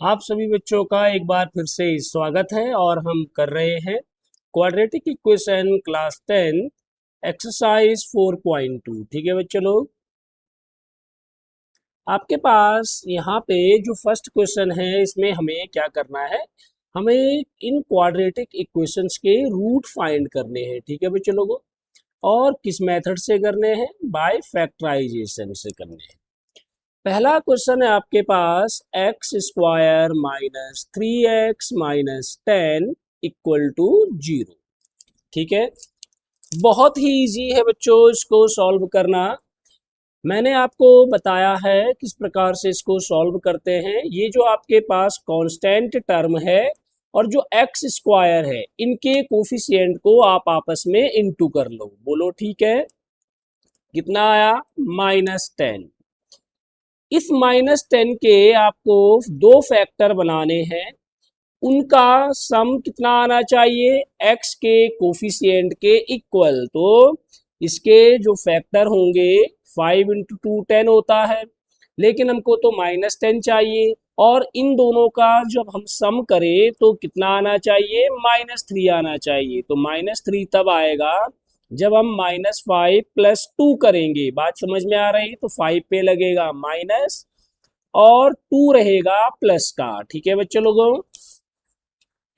आप सभी बच्चों का एक बार फिर से स्वागत है और हम कर रहे हैं क्वाड्रेटिक इक्वेशन क्लास 10 एक्सरसाइज 4.2। ठीक है बच्चों लोग, आपके पास यहाँ पे जो फर्स्ट क्वेश्चन है इसमें हमें क्या करना है। हमें इन क्वाड्रेटिक इक्वेशंस के रूट फाइंड करने हैं। ठीक है बच्चों लोगों, और किस मेथड से करने हैं? बाय फैक्टराइजेशन से करने हैं। पहला क्वेश्चन है आपके पास x square minus 3x minus 10 equal to 0। ठीक है, बहुत ही इजी है बच्चों इसको सॉल्व करना। मैंने आपको बताया है किस प्रकार से इसको सॉल्व करते हैं। ये जो आपके पास कांस्टेंट टर्म है और जो एक्स स्क्वायर है, इनके कोफिशिएंट को आप आपस में इनटू कर लो। बोलो ठीक है, कितना आया? -10। इस -10 के आपको दो फैक्टर बनाने हैं, उनका सम कितना आना चाहिए? x के कोफिशिएंट के इक्वल। तो इसके जो फैक्टर होंगे 5 इंटू 2 10 होता है, लेकिन हमको तो -10 चाहिए, और इन दोनों का जब हम सम करें तो कितना आना चाहिए? -3 आना चाहिए। तो -3 तब आएगा जब हम -5 प्लस 2 करेंगे। बात समझ में आ रही? तो 5 पे लगेगा माइनस और 2 रहेगा प्लस का। ठीक है बच्चों लोगों,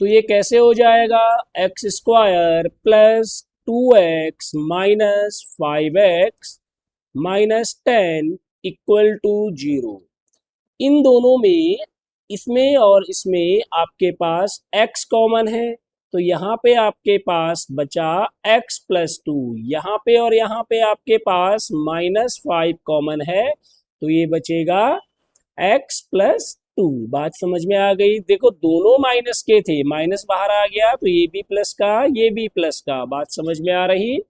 तो ये कैसे हो जाएगा? X square plus 2x minus 5x minus 10 equal to 0। इन दोनों में, इसमें और इसमें आपके पास x कॉमन है, तो यहाँ पे आपके पास बचा x प्लस 2। यहाँ पे और यहाँ पे आपके पास -5 कॉमन है, तो ये बचेगा x प्लस 2। बात समझ में आ गई? देखो दोनों माइनस के थे, माइनस बाहर आ गया तो ये भी प्लस का ये भी प्लस का। बात समझ में आ रही?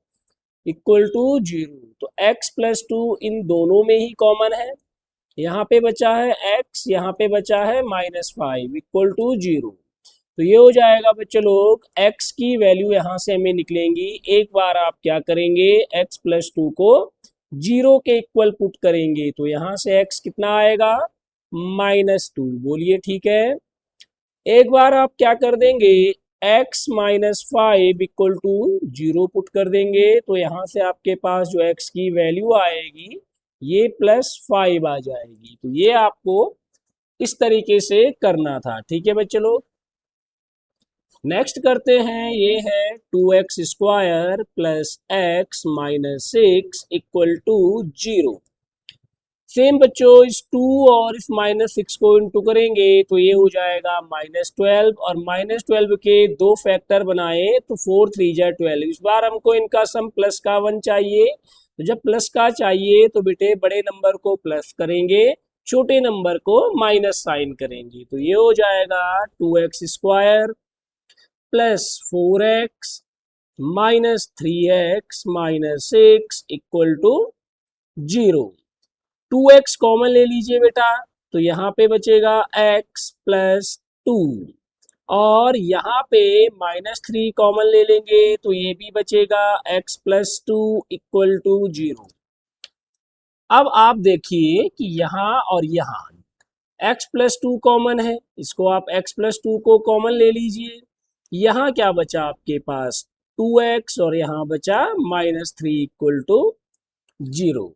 Equal to 0। तो x प्लस 2 इन दोनों में ही कॉमन है। यहाँ पे बचा है x, यहाँ पे बचा है -5 इक्वल टू 0। तो ये हो जाएगा बच्चों लोग, x की वैल्यू यहाँ से हमें निकलेंगी। एक बार आप क्या करेंगे, x प्लस 2 को 0 के इक्वल पुट करेंगे, तो यहाँ से x कितना आएगा? -2। बोलिए ठीक है। एक बार आप क्या कर देंगे, x minus 5 equal to 0 put कर देंगे, तो यहाँ से आपके पास जो x की वैल्यू आएगी ये +5 आ जाएगी। तो ये आपको इस तरीके से करना था। ठीक है बच्चे लोग, नेक्स्ट करते हैं। ये है 2x square plus x minus 6 equal to 0। Same बच्चों, इस 2 और इस -6 को इंटू करेंगे तो ये हो जाएगा -12, और -12 के दो फैक्टर बनाए तो 4 3 जा 12। इस बार हमको इनका सम प्लस का 1 चाहिए, तो जब प्लस का चाहिए तो बेटे बड़े नंबर को प्लस करेंगे, छोटे नंबर को माइनस साइन करेंगे। तो ये हो जाएगा 2x square plus 4x minus 3x minus 6 equal to 0। 2x common ले लीजिए बेटा, तो यहाँ पे बचेगा x प्लस 2, और यहाँ पे -3 कॉमन ले लेंगे तो ये भी बचेगा x प्लस 2 इक्वल टू 0। अब आप देखिए कि यहाँ और यहाँ x प्लस 2 कॉमन है, इसको आप x प्लस 2 को कॉमन ले लीजिए। यहाँ क्या बचा आपके पास? 2x, और यहाँ बचा -3 इक्वल टू 0।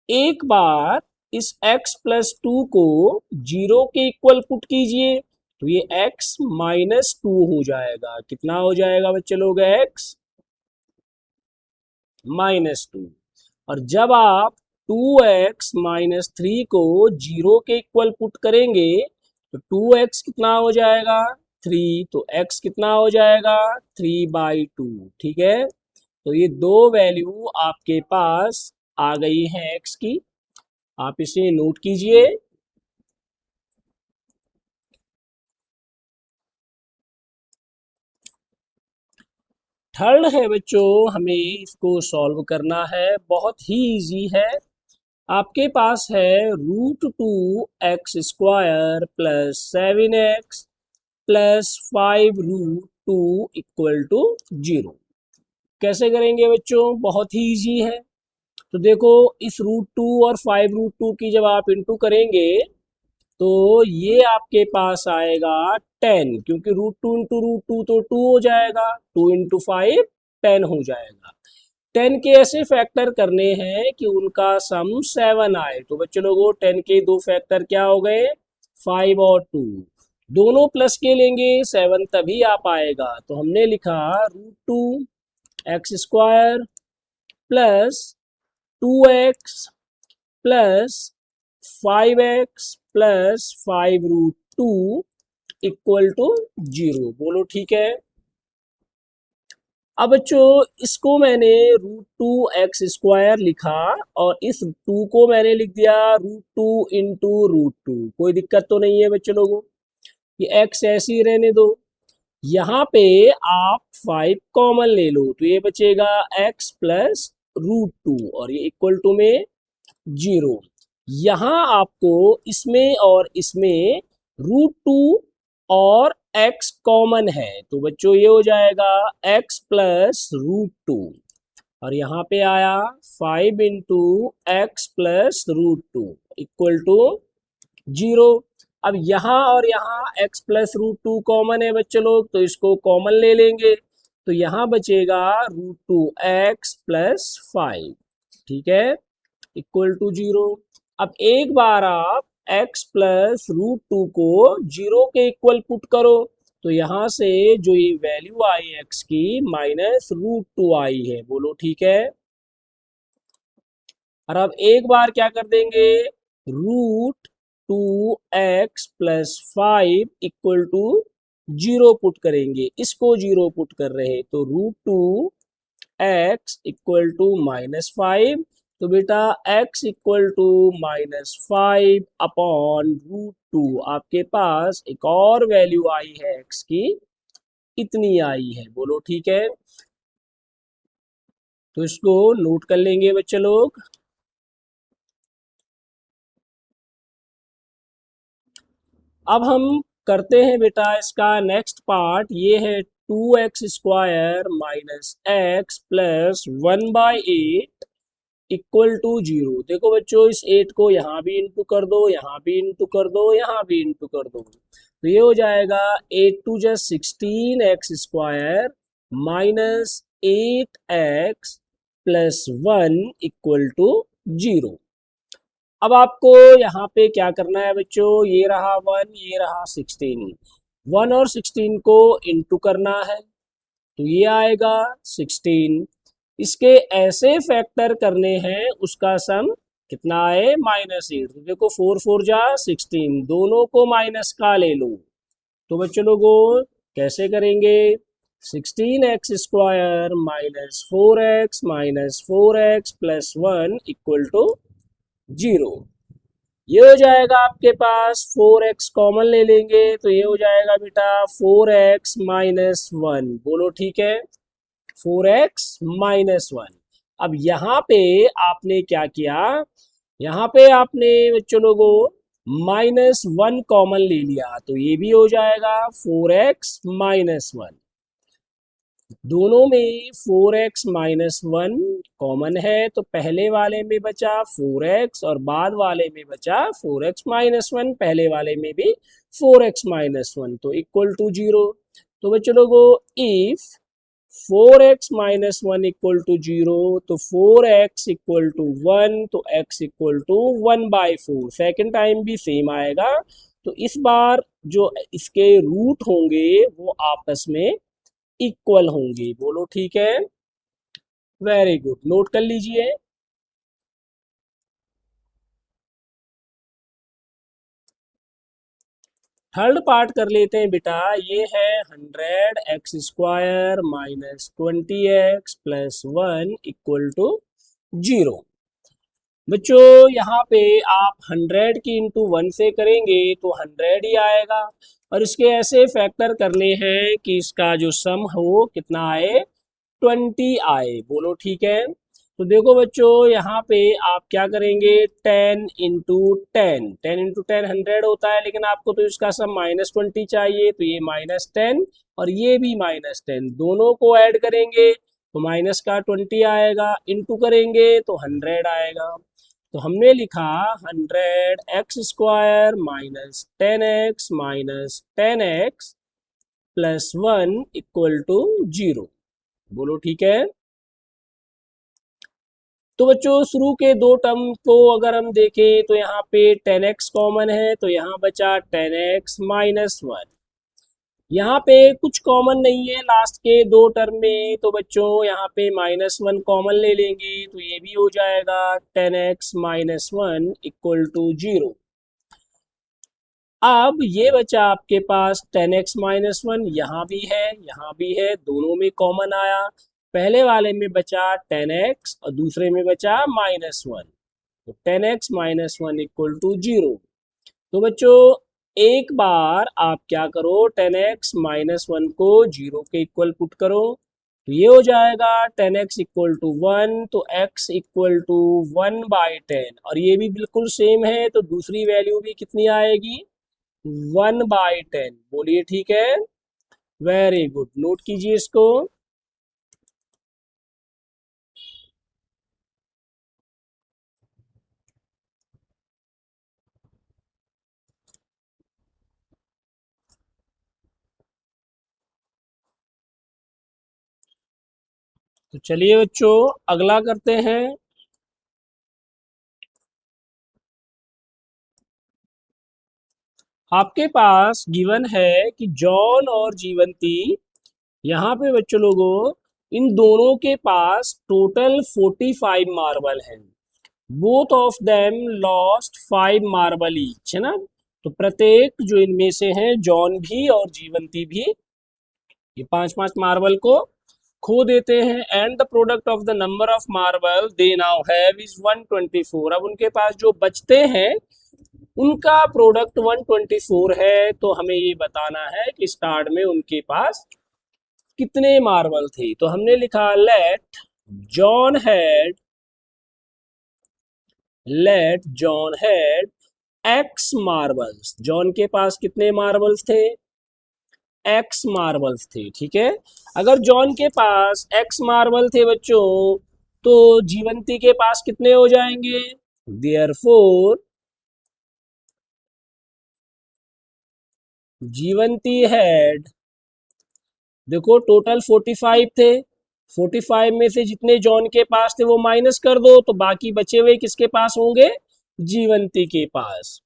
एक बार इस x प्लस 2 को 0 के इक्वल पुट कीजिए, तो ये x माइनस 2 हो जाएगा। कितना हो जाएगा बच्चे लोग? x -2। और जब आप 2x माइनस 3 को 0 के इक्वल पुट करेंगे तो 2x कितना हो जाएगा? 3। तो x कितना हो जाएगा? 3/2। ठीक है, तो ये दो वैल्यू आपके पास आ गई है x की, आप इसे नोट कीजिए। थर्ड है बच्चों, हमें इसको सॉल्व करना है, बहुत ही इजी है। आपके पास है √2x² plus 7x plus 5√2 equal to 0। कैसे करेंगे बच्चों? बहुत ही इजी है। तो देखो, इस √2 और 5√2 की जब आप इंटू करेंगे तो ये आपके पास आएगा 10, क्योंकि √2 इंटू √2 तो 2 हो जाएगा, 2 इंटू 5 10 हो जाएगा। 10 के ऐसे फैक्टर करने हैं कि उनका सम 7 आए। तो बच्चों लोगों 10 के दो फैक्टर क्या हो गए, 5 और 2, दोनों प्लस के लेंगे 7 तभी आ पाएगा। तो हमने लिखा √2x² plus 2x plus 5x plus 5√2 equal to 0। बोलो ठीक है। अब बच्चों इसको मैंने √2x² लिखा और इस 2 को मैंने लिख दिया √2 इंटू √2। कोई दिक्कत तो नहीं है बच्चों लोगों, ये x ऐसे ही रहने दो। यहाँ पे आप 5 कॉमन ले लो तो ये बचेगा x प्लस √2 और ये इक्वल टू में 0। यहाँ आपको इसमें और इसमें √2 और x कॉमन है, तो बच्चों ये हो जाएगा x प्लस √2 और यहाँ पे आया 5 into x plus √2 equal to 0। अब यहाँ और यहाँ x प्लस √2 कॉमन है बच्चों लोग, तो इसको कॉमन ले लेंगे तो यहाँ बचेगा √2x प्लस 5, ठीक है, इक्वल टू 0। अब एक बार आप x प्लस √2 को 0 के इक्वल पुट करो तो यहाँ से जो ये वैल्यू आई x की -√2 आई है। बोलो ठीक है। और अब एक बार क्या कर देंगे, √2x plus 5 equal to 0 put करेंगे, इसको 0 पुट कर रहे हैं तो √2x इक्वल टू -5। तो बेटा x इक्वल टू -5 अपॉन √2 आपके पास एक और वैल्यू आई है x की, इतनी आई है। बोलो ठीक है। तो इसको नोट कर लेंगे बच्चे लोग। अब हम करते हैं बेटा इसका नेक्स्ट पार्ट, ये है 2x² minus x plus 1/8 equal to 0। देखो बच्चों इस 8 को यहाँ भी इंटू कर दो, यहाँ भी इंटू कर दो, यहाँ भी इंटू कर दो, तो ये हो जाएगा 8 2 जा 16x² minus 8x plus 1 equal to 0। अब आपको यहाँ पे क्या करना है बच्चों, ये रहा 1, ये रहा 16, 1 और 16 को इंटू करना है तो ये आएगा 16। इसके ऐसे फैक्टर करने हैं उसका सम कितना है -8। तो देखो 4 4 जा 16, दोनों को माइनस का ले लो तो बच्चों लोगों कैसे करेंगे, 16x² minus 4x plus 1 equal to 0। ये हो जाएगा आपके पास, 4x कॉमन ले लेंगे तो ये हो जाएगा बेटा 4x माइनस 1। बोलो ठीक है, 4x माइनस 1। अब यहाँ पे आपने क्या किया, यहाँ पे आपने बच्चों लोगों -1 कॉमन ले लिया तो ये भी हो जाएगा 4x माइनस 1। दोनों में 4x माइनस 1 कॉमन है तो पहले वाले में बचा 4x और बाद वाले में बचा 4x माइनस 1, पहले वाले में भी 4x माइनस 1 तो इक्वल टू 0। तो बच्चों लोगों if 4x minus 1 equal to 0 तो 4x इक्वल टू 1 तो x equal to 1/4। Second time भी सेम आएगा तो इस बार जो इसके रूट होंगे वो आपस में इक्वल होंगे। बोलो ठीक है, वेरी गुड, नोट कर लीजिए। थर्ड पार्ट कर लेते हैं बेटा, ये है 100x² minus 20x plus 1 equal to 0। बच्चों यहाँ पे आप 100 की इंटू 1 से करेंगे तो 100 ही आएगा और इसके ऐसे फैक्टर करने हैं कि इसका जो सम हो कितना आए, 20 आए। बोलो ठीक है। तो देखो बच्चों यहाँ पे आप क्या करेंगे, 10 इंटू 10, 10 इंटू 10 100 होता है, लेकिन आपको तो इसका सम -20 चाहिए तो ये -10 और ये भी -10, दोनों को ऐड करेंगे तो माइनस का 20 आएगा, इंटू करेंगे तो 100 आएगा। तो हमने लिखा 100x² minus 10x plus 1 equal to 0। बोलो ठीक है। तो बच्चों शुरू के दो टर्म को अगर हम देखें तो यहाँ पे 10x कॉमन है, तो यहाँ बचा 10x माइनस 1। यहाँ पे कुछ कॉमन नहीं है लास्ट के दो टर्म में, तो बच्चों यहाँ पे -1 कॉमन ले लेंगे, तो ये भी हो जाएगा 10x माइनस 1 इक्वल टू 0। अब ये बचा आपके पास 10x माइनस 1, यहाँ भी है यहाँ भी है, दोनों में कॉमन आया। पहले वाले में बचा 10x और दूसरे में बचा -1, तो 10x माइनस 1 इक्वल टू 0। तो बच्चों एक बार आप क्या करो, 10x माइनस 1 को 0 के इक्वल पुट करो, तो ये हो जाएगा 10x इक्वल टू 1, तो x इक्वल टू 1/10, और ये भी बिल्कुल सेम है, तो दूसरी वैल्यू भी कितनी आएगी, 1/10। बोलिए ठीक है, वेरी गुड, नोट कीजिए इसको। तो चलिए बच्चों अगला करते हैं। आपके पास गिवन है कि जॉन और जीवंती, यहाँ पे बच्चों लोगों इन दोनों के पास टोटल 45 मार्बल हैं। Both of them lost 5 marble each, है ना। तो प्रत्येक जो इनमें से हैं, जॉन भी और जीवंती भी, ये 5-5 मार्बल को खो देते हैं। And the product of the number of marble they now have is 124। अब उनके पास जो बचते हैं उनका प्रोडक्ट 124 है, तो हमें ये बताना है कि स्टार्ट में उनके पास कितने मार्बल थे। तो हमने लिखा let John had x marbles. John के पास कितने मार्बल्स थे, एक्स मार्बल्स थे, ठीक है। अगर जॉन के पास एक्स मार्बल थे बच्चों, तो जीवंती के पास कितने हो जाएंगे, देयरफॉर जीवंती हैड, देखो टोटल 45 थे, 45 में से जितने जॉन के पास थे वो माइनस कर दो, तो बाकी बचे हुए किसके पास होंगे, जीवंती के पास।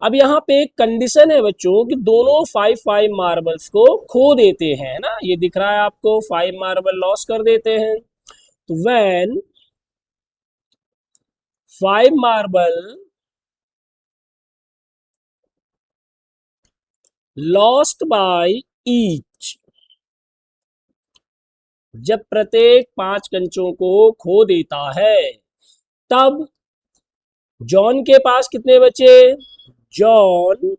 अब यहाँ पे एक कंडीशन है बच्चों कि दोनों 5-5 मार्बल्स को खो देते हैं ना, ये दिख रहा है आपको, 5 मार्बल लॉस कर देते हैं। तो when 5 marble lost by each, जब प्रत्येक 5 कंचों को खो देता है, तब जॉन के पास कितने बचे, जॉन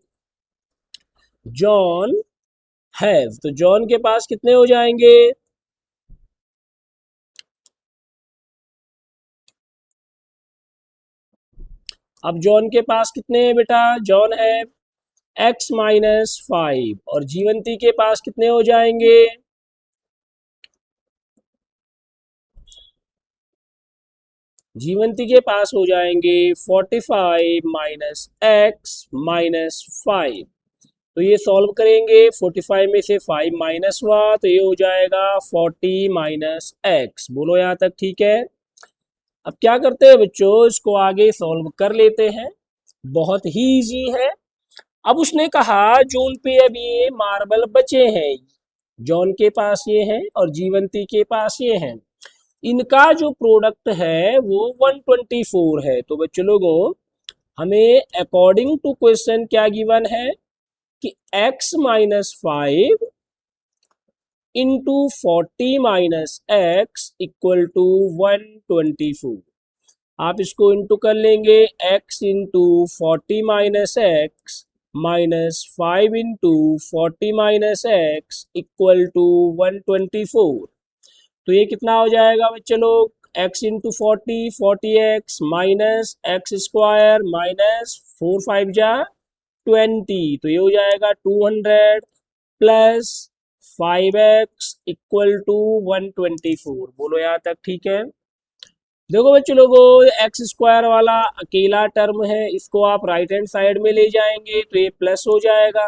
जॉन हैव, तो जॉन के पास कितने हो जाएंगे, अब जॉन के पास कितने हैं बेटा, जॉन हैव x माइनस 5, और जीवंती के पास कितने हो जाएंगे, जीवंती के पास हो जाएंगे 45 माइनस x माइनस 5। तो ये सॉल्व करेंगे, 45 में से 5 माइनस हुआ, तो ये हो जाएगा 40 माइनस x। बोलो यहाँ तक ठीक है। अब क्या करते हैं बच्चों, इसको आगे सॉल्व कर लेते हैं, बहुत ही इजी है। अब उसने कहा जो उन पे अभी ये मार्बल बचे हैं, जॉन के पास ये हैं और जीवंती के पास ये हैं, इनका जो प्रोडक्ट है वो 124 है। तो बच्चों लोगों हमें अकॉर्डिंग टू क्वेश्चन क्या गिवन है कि x minus 5 into 40 minus x equal to 124। आप इसको इंटू कर लेंगे, x into 40 minus x minus 5 into 40 minus x equal to 124। तो ये कितना हो जाएगा बच्चे लोग, x into 40 minus x² minus 4 5 जा 20, तो ये हो जाएगा 200 प्लस 5x इक्वल टू 124। बोलो यहाँ तक ठीक है। देखो बच्चों लोगों, एक्स स्क्वायर वाला अकेला टर्म है, इसको आप राइट हैंड साइड में ले जाएंगे तो ये प्लस हो जाएगा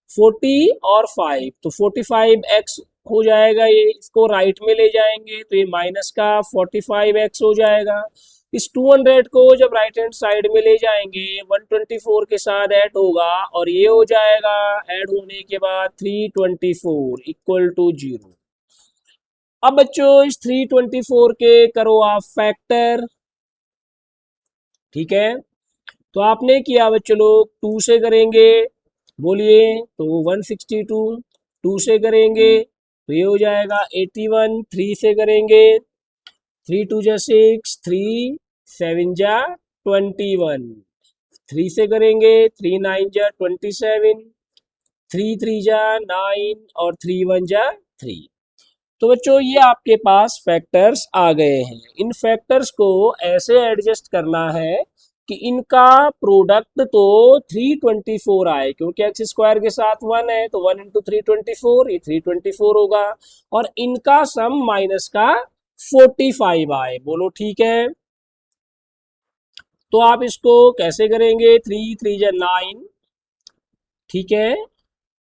40 और 5, तो 45x हो जाएगा। ये इसको राइट में ले जाएंगे तो ये माइनस का 45x हो जाएगा। इस 200 को जब राइट हैंड साइड में ले जाएंगे 124 के साथ ऐड होगा और ये हो जाएगा ऐड होने के बाद 324 इक्वल टू 0। अब बच्चों इस 324 के करो आप फैक्टर, ठीक है। तो आपने किया बच्चों लोग 2 से करेंगे, बोलिए तो 162, 2 से करेंगे तो ये हो जाएगा 81, 3 से करेंगे 3 2 जा 6, 3 7 जा 21, 3 से करेंगे 3 9 जा 27, 3 3 जा 9 और 3 1 जा 3। तो बच्चों ये आपके पास फैक्टर्स आ गए हैं। इन फैक्टर्स को ऐसे एडजस्ट करना है कि इनका प्रोडक्ट तो 324 आए, क्योंकि एक्स स्क्वायर के साथ 1 है तो 1 इंटू 324, ये 324 होगा, और इनका सम माइनस का 45 आए। बोलो ठीक है। तो आप इसको कैसे करेंगे, 3 3 जा 9, ठीक है,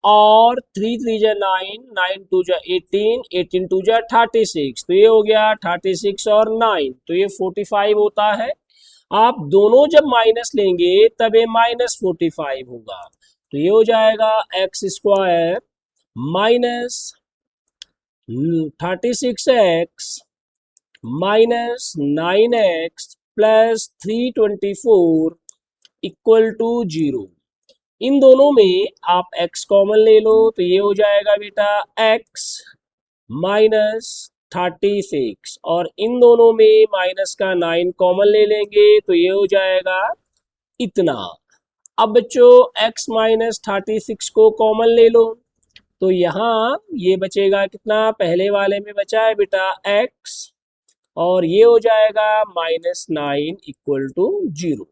और 3 3 जा 9, 9 2 जा 18, 18 2 जा 36, तो ये हो गया 36 और 9, तो ये 45 होता है। आप दोनों जब माइनस लेंगे तब ये माइनस 45 होगा, तो ये हो जाएगा x square minus 36x minus 9x plus 324 equal to 0। इन दोनों में आप x कॉमन ले लो तो ये हो जाएगा बेटा x माइनस 36, और इन दोनों में माइनस का 9 कॉमन ले लेंगे तो ये हो जाएगा इतना। अब बच्चों x माइनस 36 को कॉमन ले लो तो यहाँ ये बचेगा कितना, पहले वाले में बचा है बेटा x, और ये हो जाएगा -9 इक्वल टू 0।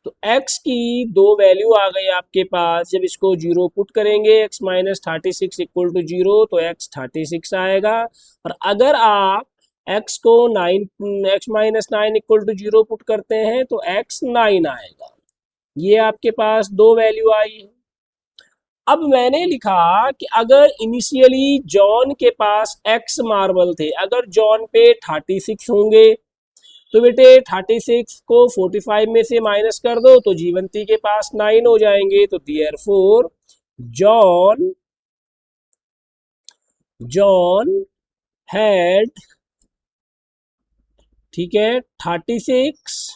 तो x की दो वैल्यू आ गई आपके पास, जब इसको 0 पुट करेंगे x माइनस 36 इक्वल टू 0 तो x 36 आएगा, और अगर आप x को 9 x minus 9 equal to 0 put करते हैं तो x 9 आएगा। ये आपके पास दो वैल्यू आई। अब मैंने लिखा कि अगर इनिशियली जॉन के पास x मार्बल थे, अगर जॉन पे 36 होंगे तो बेटे 36 को 45 में से माइनस कर दो तो जीवंती के पास 9 हो जाएंगे, तो देयरफॉर जॉन जॉन हैड, ठीक है, 36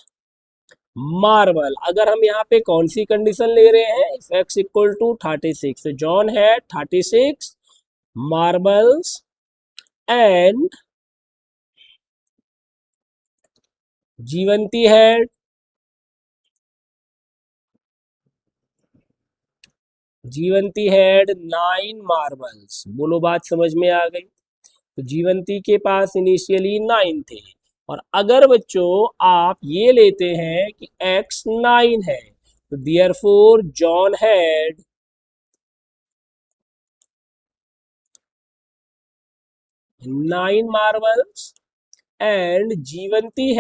मार्बल। अगर हम यहाँ पे कौन सी कंडीशन ले रहे हैं, इफ x इक्वल टू 36, तो John had 36 marbles and Jivanti had 9 marbles. बोलो बात समझ में आ गई। तो जीवंती के पास इनिशियली 9 थे, और अगर बच्चों आप ये लेते हैं कि x 9 है तो therefore John had 9 marbles and Jivanti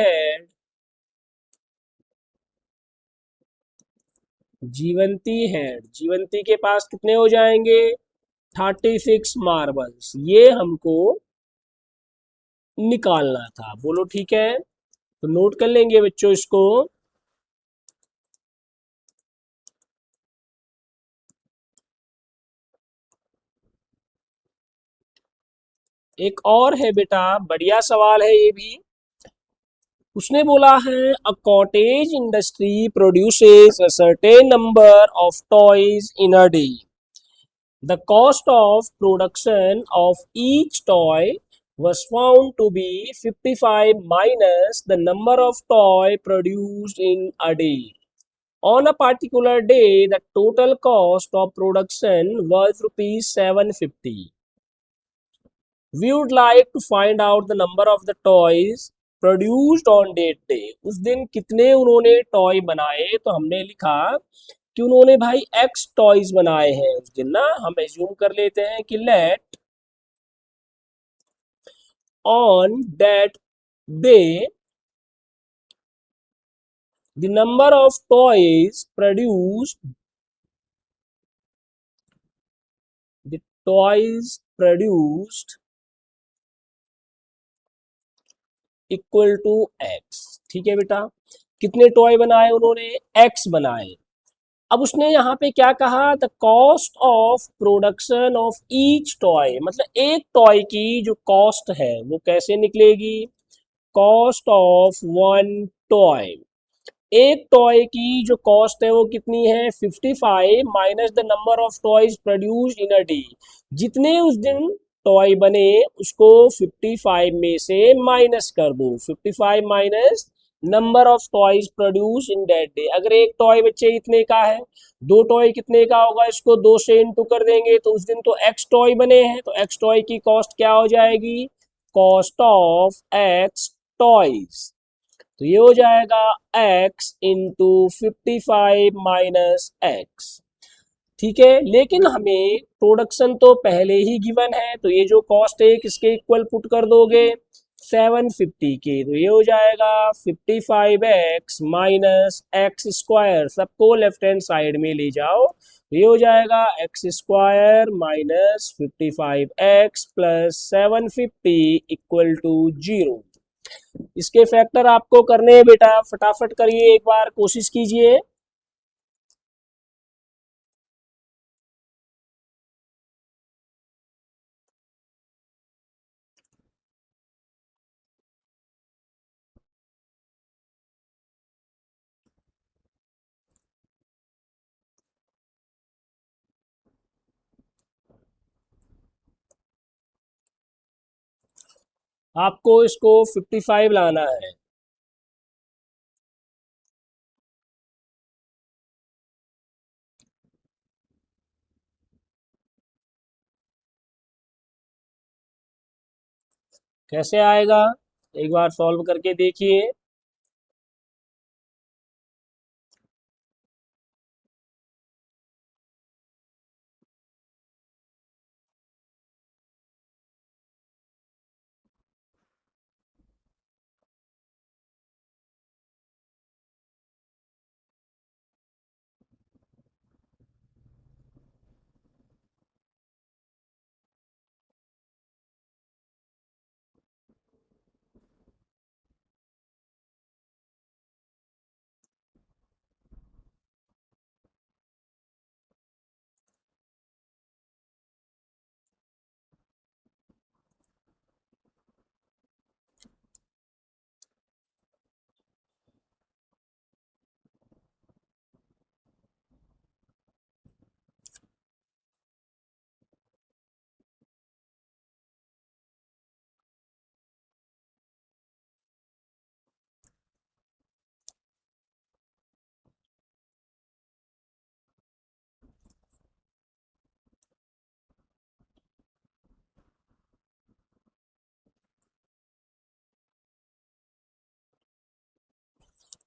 के पास कितने हो जाएंगे, 36 मार्बल्स। ये हमको निकालना था। बोलो ठीक है। तो नोट कर लेंगे बच्चों इसको। एक और है बेटा, बढ़िया सवाल है ये भी। उसने बोला है a cottage industry produces a certain number of toys in a day. The cost of production of each toy was found to be 55 minus the number of toy produced in a day. On a particular day, the total cost of production was rupees 750. We would like to find out the number of the toys produced on that day. उस दिन कितने उन्होंने toy बनाए, तो हमने लिखा कि उन्होंने भाई एक्स टॉयज बनाए हैं उस दिन ना। हम एज्यूम कर लेते हैं कि let on that day the number of toys produced, the toys produced equal to x. ठीक है बेटा, कितने टॉय बनाए उन्होंने, एक्स बनाए। अब उसने यहाँ पे क्या कहा, the cost of production of each toy, मतलब एक टॉय की जो कॉस्ट है वो कैसे निकलेगी, कॉस्ट ऑफ वन टॉय। एक टॉय की जो कॉस्ट है वो कितनी है, 55 minus the number of toys produced in a day. जितने उस दिन टॉय बने उसको 55 में से माइनस कर दो, 55 minus number of toys produce in that day. अगर एक टॉय बच्चे इतने का है, दो टॉय कितने का होगा, इसको दो से इंटू कर देंगे तो उस दिन तो एक्स टॉय बने हैं, तो एक्स टॉय की कॉस्ट क्या हो जाएगी, कॉस्ट ऑफ एक्स टॉयज। तो ये हो जाएगा x इंटू 55 माइनस एक्स। ठीक है, लेकिन हमें प्रोडक्शन तो पहले ही गिवन है, तो ये जो कॉस्ट है किसके इक्वल पुट कर दोगे, 750 के, तो ये हो जाएगा 55x माइनस एक्स स्क्वायर, सबको लेफ्ट हैंड साइड में ले जाओ, तो ये हो जाएगा x square minus 55x plus 750 equal to 0। इसके फैक्टर आपको करने हैं बेटा, फटाफट करिए, एक बार कोशिश कीजिए। आपको इसको 55 लाना है। कैसे आएगा, एक बार सॉल्व करके देखिए।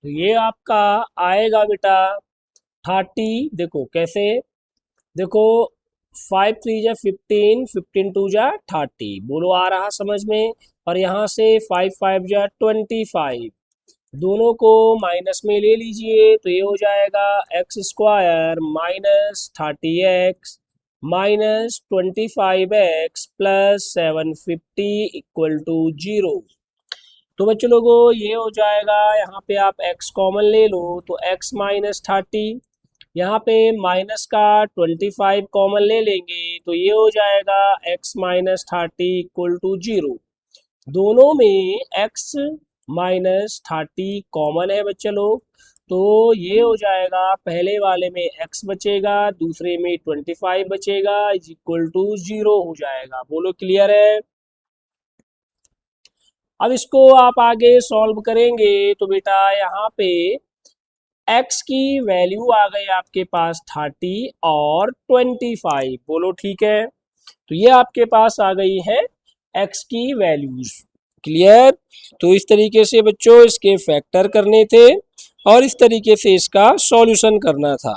तो ये आपका आएगा बेटा 30, देखो कैसे, देखो 5 3 जा 15, 15 2 जा 30, बोलो आ रहा समझ में। और यहाँ से 5 5 जा 25, दोनों को माइनस में ले लीजिए, तो ये हो जाएगा x square minus 30x minus 25x plus 750 equal to 0। तो बच्चों लोगों ये हो जाएगा, यहाँ पे आप x कॉमन ले लो तो x माइनस 30, यहाँ पे माइनस का 25 कॉमन ले लेंगे तो ये हो जाएगा x माइनस 30 इक्वल टू 0। दोनों में x माइनस 30 कॉमन है बच्चे लोग, तो ये हो जाएगा पहले वाले में x बचेगा, दूसरे में 25 बचेगा, इज इक्वल टू 0 हो जाएगा। बोलो क्लियर है। अब इसको आप आगे सॉल्व करेंगे तो बेटा यहाँ पे x की वैल्यू आ गई आपके पास 30 और 25, बोलो ठीक है। तो ये आपके पास आ गई है x की वैल्यूज। क्लियर। तो इस तरीके से बच्चों इसके फैक्टर करने थे और इस तरीके से इसका सॉल्यूशन करना था,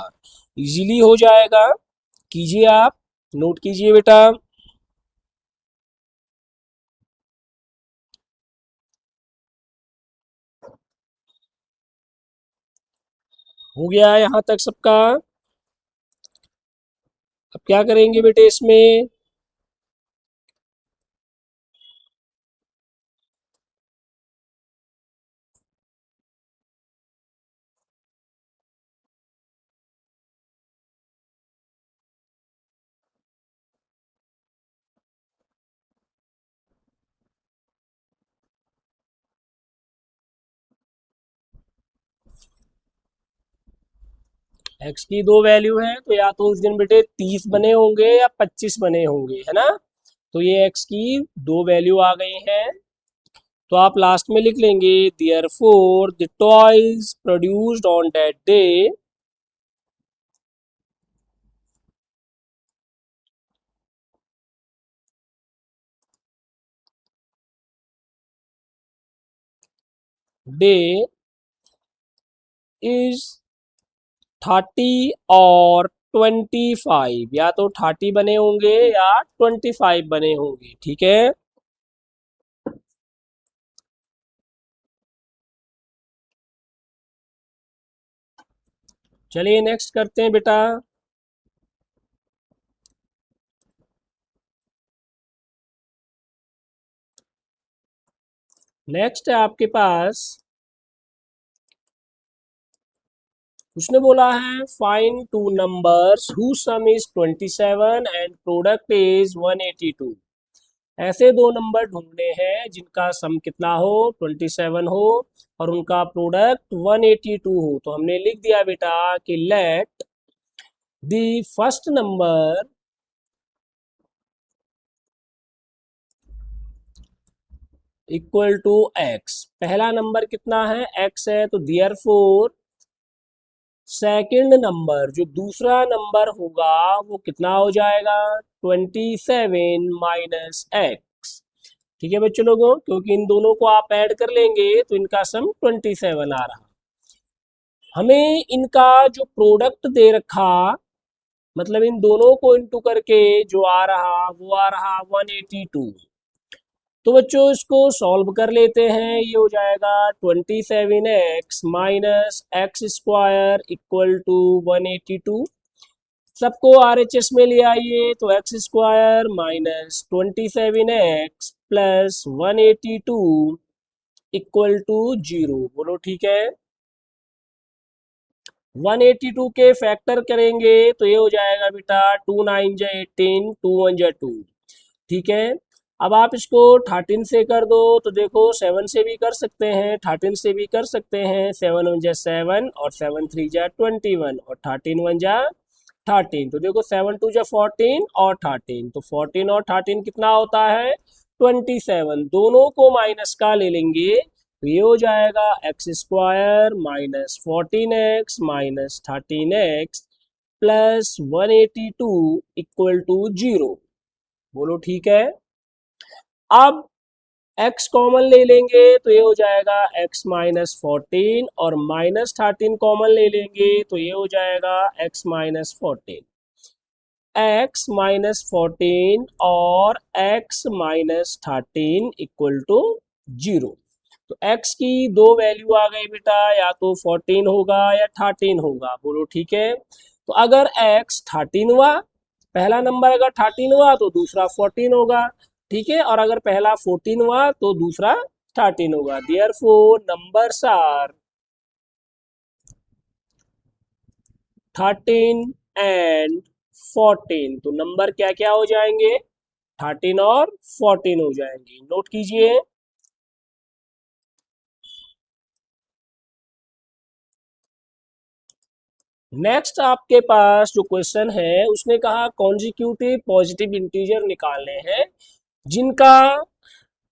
इजीली हो जाएगा। कीजिए आप, नोट कीजिए बेटा। हो गया यहाँ तक सबका। अब क्या करेंगे बेटे इसमें, एक्स की दो वैल्यू है तो या तो उस दिन बेटे 30 बने होंगे या 25 बने होंगे, है ना। तो ये एक्स की दो वैल्यू आ गई हैं। तो आप लास्ट में लिख लेंगे therefore the toys produced on that day day is 30 और 25, या तो 30 बने होंगे या 25 बने होंगे, ठीक है। चलिए नेक्स्ट करते हैं बेटा। नेक्स्ट है आपके पास, उसने बोला है find two numbers who some is 27 and product is 182। ऐसे दो नंबर ढूंढने हैं जिनका सम कितना हो, 27 हो और उनका प्रोडक्ट 182 हो। तो हमने लिख दिया बेटा कि let the first number equal to x. पहला नंबर कितना है, एक्स है, तो देयरफॉर सेकंड नंबर जो दूसरा नंबर होगा वो कितना हो जाएगा, 27 माइनस एक्स। ठीक है बच्चों लोगों, क्योंकि इन दोनों को आप ऐड कर लेंगे तो इनका सम 27 आ रहा। हमें इनका जो प्रोडक्ट दे रखा, मतलब इन दोनों को इंटू करके जो आ रहा वो आ रहा 182। तो बच्चों इसको सॉल्व कर लेते हैं। ये हो जाएगा 27x minus x square equal to 182। सबको RHS में ले आइए तो x square minus 27x plus 182 equal to 0। बोलो ठीक है। 182 के फैक्टर करेंगे तो ये हो जाएगा बेटा 2 9 जा 18, 2 1 जा 2। ठीक है। अब आप इसको 13 से कर दो तो देखो 7 से भी कर सकते हैं, 13 से भी कर सकते हैं। 7 1 जा 7 और 7 3 जा 21 और 13 1 जा 13। तो देखो 7 2 जा 14 और 13, तो 14 और 13 कितना होता है 27। दोनों को माइनस का ले लेंगे तो ये हो जाएगा x square minus 14x minus 13x plus 182 equal to 0। बोलो ठीक है। अब x कॉमन ले लेंगे तो ये हो जाएगा x माइनस 14 और माइनस 13 कॉमन ले लेंगे तो ये हो जाएगा x माइनस 14। x माइनस 14 और x माइनस 13 इक्वल टू 0। तो x की दो वैल्यू आ गई बेटा, या तो 14 होगा या 13 होगा। बोलो ठीक है। तो अगर x 13 हुआ, पहला नंबर अगर 13 हुआ तो दूसरा 14 होगा, ठीक है। और अगर पहला 14 हुआ तो दूसरा 13 होगा। Therefore numbers are 13 and 14। तो नंबर क्या क्या हो जाएंगे, 13 और 14 हो जाएंगे। नोट कीजिए। नेक्स्ट आपके पास जो क्वेश्चन है उसने कहा कॉन्जिक्यूटिव पॉजिटिव इंटीजर निकालने हैं जिनका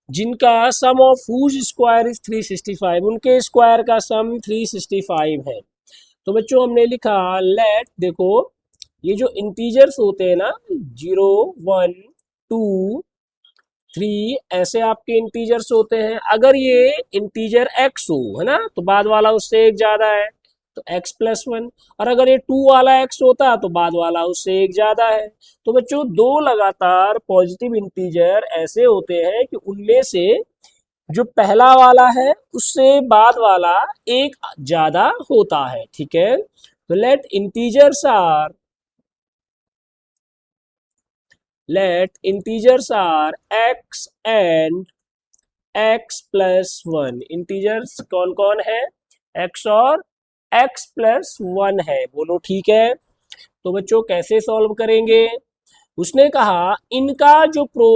जिनका सम ऑफ हुज स्क्वायर इज 365। उनके स्क्वायर का सम 365 है। तो बच्चों हमने लिखा लेट, देखो ये जो इंटीजर्स होते हैं ना 0 1 2 3 ऐसे आपके इंटीजर्स होते हैं। अगर ये इंटीजर x हो, है ना, तो बाद वाला उससे एक ज्यादा है तो x प्लस 1। और अगर ये 2 वाला x होता तो बाद वाला उससे एक ज्यादा है। तो बच्चों दो लगातार पॉजिटिव इंटीजर ऐसे होते हैं कि उनमें से जो पहला वाला है उससे बाद वाला एक ज्यादा होता है, ठीक है। तो let integers are x and x plus one. Integers कौन कौन है, x और x प्लस वन है, बोलो ठीक है। तो बच्चों कैसे सॉल्व करेंगे, उसने कहा इनका जो प्रो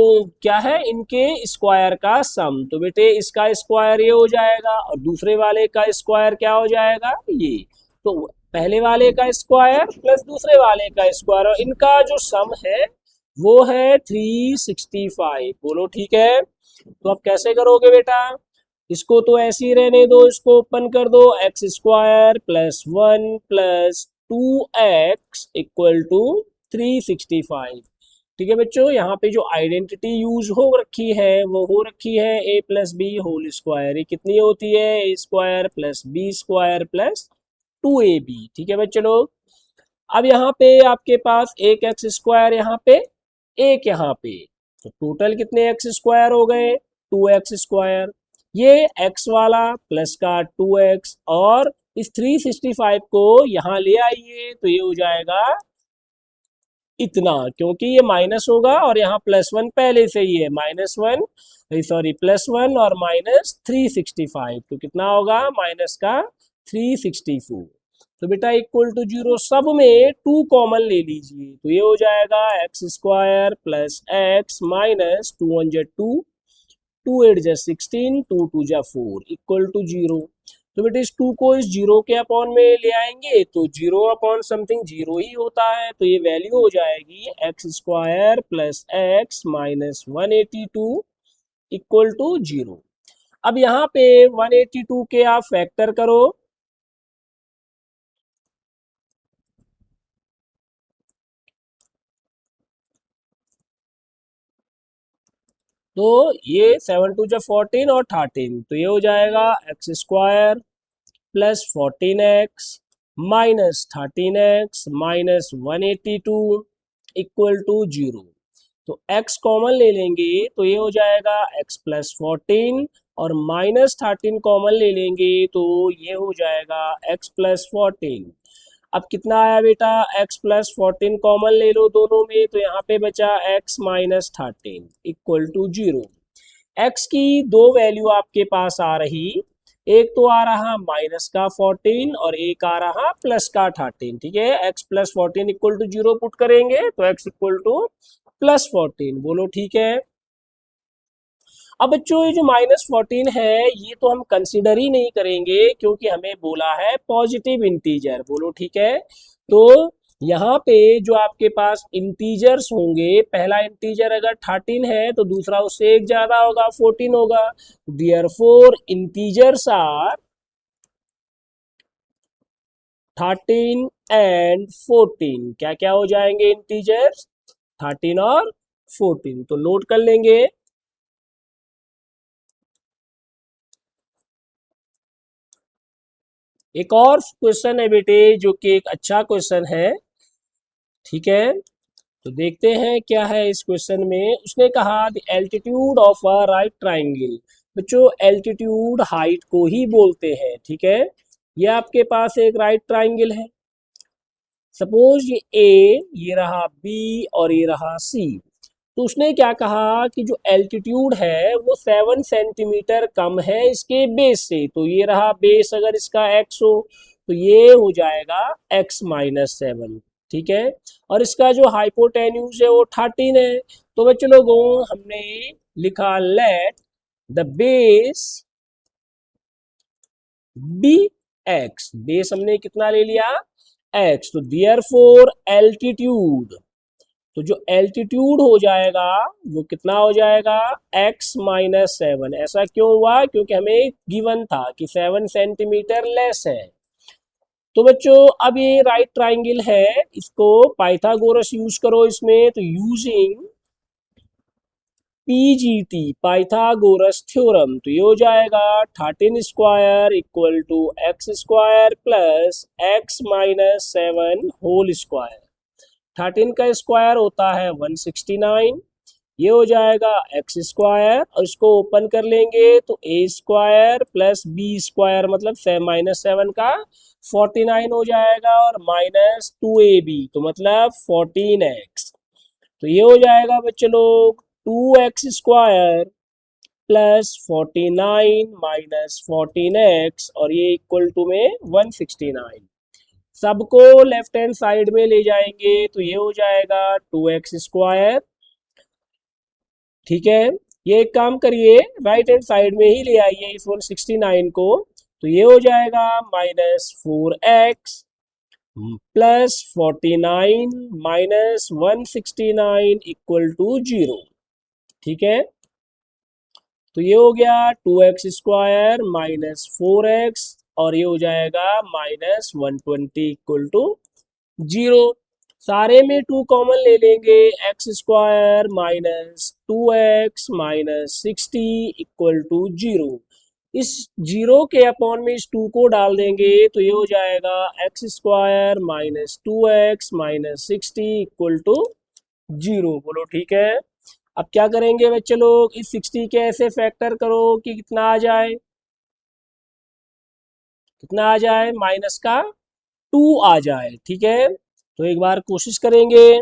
क्या है, इनके स्क्वायर का सम। तो बेटे इसका स्क्वायर ये हो जाएगा और दूसरे वाले का स्क्वायर क्या हो जाएगा, ये। तो पहले वाले का स्क्वायर प्लस दूसरे वाले का स्क्वायर, और इनका जो सम है वो है 365, बोलो ठीक है। तो अब कैसे करोगे बेटा, इसको तो ऐसे ही रहने दो, इसको ओपन कर दो, x square plus one plus 2x equal to 365। ठीक है बच्चों, यहाँ पे जो आइडेंटिटी यूज हो रखी है वो हो रखी है a plus b whole square. ये कितनी होती है, a square plus b square plus 2ab। ठीक है बच्चों लोग, अब यहाँ पे आपके पास एक एक्स स्क्वायर, यहाँ पे एक, यहाँ पे तो टोटल कितने एक्स स्क्वायर हो गए, 2x स्क्वायर। ये x वाला प्लस का 2x, और इस 365 को यहाँ ले आइए तो ये हो जाएगा इतना, क्योंकि ये माइनस होगा और यहाँ प्लस वन पहले से ही है, प्लस वन और माइनस 365, तो कितना होगा माइनस का 364। तो बेटा इक्वल टू जीरो, सब में 2 कॉमन ले लीजिए, तो ये हो जाएगा x square plus x minus 2 1 जा 2, 2 8 जा 16, 2 2 जा 4 इक्वल टू जीरो। तो बेटे इस 2 को इस जीरो के अपॉन में ले आएंगे तो जीरो अपॉन समथिंग जीरो ही होता है, तो ये वैल्यू हो जाएगी x square plus x minus 182 equal to zero. अब यहाँ पे 182 के आप फैक्टर करो, तो ये 7 2 जा 14 और 13, तो ये हो जाएगा x square plus 14x minus 13x minus 182 equal to zero. तो x कॉमन ले लेंगे तो ये हो जाएगा x प्लस 14, और माइनस 13 कॉमन ले लेंगे तो ये हो जाएगा x प्लस 14। अब कितना आया बेटा, x प्लस 14 कॉमन ले लो दोनों में, तो यहाँ पे बचा x minus 13 equal to zero. x की दो वैल्यू आपके पास आ रही, एक तो आ रहा माइनस का 14 और एक आ रहा प्लस का 13। ठीक है, x plus 14 equal to zero put करेंगे तो x इक्वल टू प्लस 14, बोलो ठीक है। अब बच्चों ये जो माइनस 14 है ये तो हम कंसिडर ही नहीं करेंगे, क्योंकि हमें बोला है पॉजिटिव इंटीजर, बोलो ठीक है। तो यहाँ पे जो आपके पास इंटीजर्स होंगे, पहला इंटीजर अगर 13 है तो दूसरा उससे एक ज्यादा होगा, 14 होगा। देयरफॉर इंटीजर्स आर 13 एंड 14, क्या क्या हो जाएंगे इंटीजर्स, 13 और 14, तो नोट कर लेंगे। एक और क्वेश्चन है बेटे जो कि एक अच्छा क्वेश्चन है, ठीक है। तो देखते हैं क्या है इस क्वेश्चन में। उसने कहा the altitude of a right triangle. बच्चों एल्टीट्यूड हाइट को ही बोलते हैं, ठीक है। ये आपके पास एक राइट ट्राइंगल है, सपोज ये ए, ये रहा बी और ये रहा सी। तो उसने क्या कहा कि जो एल्टीट्यूड है वो 7 सेंटीमीटर कम है इसके बेस से, तो ये रहा बेस, अगर इसका एक्स हो तो ये हो जाएगा एक्स माइनस 7, ठीक है। और इसका जो हाइपोटेन्यूज है वो 13 है। तो बच्चों लोगों हमने लिखा let the base b x, base हमने कितना ले लिया, एक्स, तो देयरफॉर एल्टीट्यूड, तो जो एल्टीट्यूड हो जाएगा वो कितना हो जाएगा, x माइनस 7। ऐसा क्यों हुआ, क्योंकि हमें गिवन था कि 7 सेंटीमीटर लेस है। तो बच्चों अब ये राइट ट्राइंगल है, इसको पाइथागोरस यूज करो इसमें, तो यूजिंग पीजीटी पाइथागोरस थ्योरम, तो ये हो जाएगा 13 square equal to x square plus x minus 7 whole square. 13 का स्क्वायर होता है 169, ये हो जाएगा एक्स स्क्वायर और इसको ओपन कर लेंगे तो ए स्क्वायर प्लस बी स्क्वायर मतलब -7 का 49 हो जाएगा और -2ab तो मतलब 14x। तो ये हो जाएगा बच्चे लोग 2x square plus 49 minus 14x और ये इक्वल टू में 169। सबको लेफ्ट हैंड साइड में ले जाएंगे तो ये हो जाएगा 2x स्क्वायर। ठीक है, ये एक काम करिए राइट हैंड साइड में ही ले आइए इस 169 को, तो ये हो जाएगा -4x plus 49 minus 169 equal to 0। ठीक है, तो ये हो गया 2x स्क्वायर माइनस 4x और ये हो जाएगा -120 इक्वल टू 0। सारे में 2 कॉमन ले लेंगे, x square minus 2x minus 60 equal to 0। इस 0 के अपॉन में इस 2 को डाल देंगे तो ये हो जाएगा x square minus 2x minus 60 equal to 0। बोलो ठीक है। अब क्या करेंगे बच्चे लोग, इस 60 के ऐसे फैक्टर करो कि कितना आ जाए, कितना आ जाए, माइनस का 2 आ जाए। ठीक है, तो एक बार कोशिश करेंगे।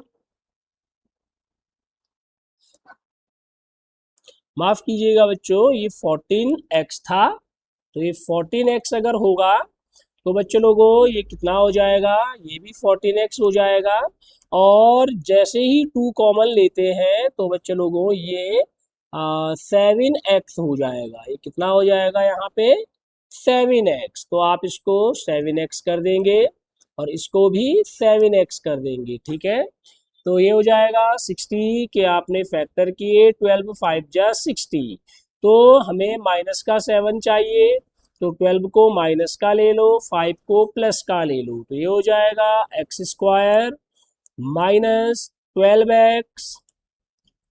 माफ कीजिएगा बच्चों, ये 14x था, तो ये 14x अगर होगा तो बच्चों लोगों ये कितना हो जाएगा, ये भी 14x हो जाएगा। और जैसे ही 2 कॉमन लेते हैं तो बच्चों लोगों ये 7x हो जाएगा। ये कितना हो जाएगा यहाँ पे 7x, तो आप इसको 7x कर देंगे और इसको भी 7x कर देंगे। ठीक है, तो ये हो जाएगा 60 के आपने फैक्टर किए, 12 5 जा 60, तो हमें माइनस का 7 चाहिए, तो 12 को माइनस का ले लो, 5 को प्लस का ले लो, तो ये हो जाएगा x square minus 12x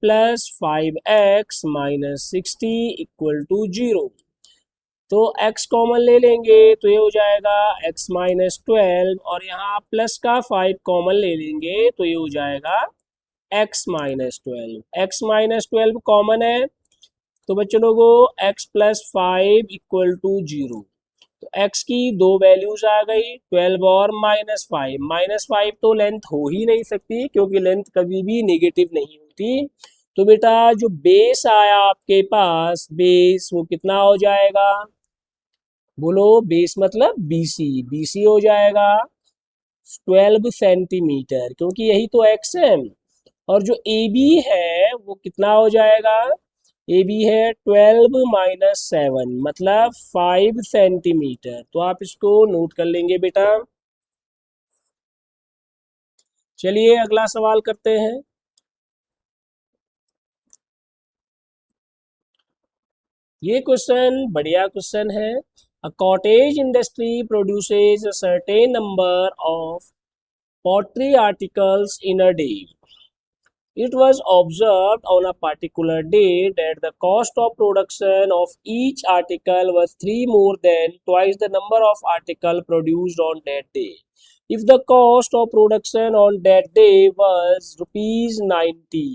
plus 5x minus 60 equal to 0। तो x कॉमन ले लेंगे तो ये हो जाएगा x माइनस 12 और यहाँ प्लस का 5 कॉमन ले लेंगे तो ये हो जाएगा x minus 12। x minus 12 common है तो बच्चों लोगों x प्लस 5 इक्वल टू 0। तो x की 2 वैल्यूज आ गई, 12 और -5। -5 तो लेंथ हो ही नहीं सकती क्योंकि लेंथ कभी भी नेगेटिव नहीं होती। तो बेटा जो बेस आया आपके पास, बेस वो कितना हो जाएगा, बोलो बेस मतलब BC। BC हो जाएगा 12 सेंटीमीटर क्योंकि यही तो x है। और जो AB है वो कितना हो जाएगा, AB है 12 माइनस 7 मतलब 5 सेंटीमीटर। तो आप इसको नोट कर लेंगे बेटा। चलिए अगला सवाल करते हैं। ये क्वेश्चन बढ़िया क्वेश्चन है। A cottage industry produces a certain number of pottery articles in a day. It was observed on a particular day that the cost of production of each article was 3 more than twice the number of article produced on that day. If the cost of production on that day was ₹90,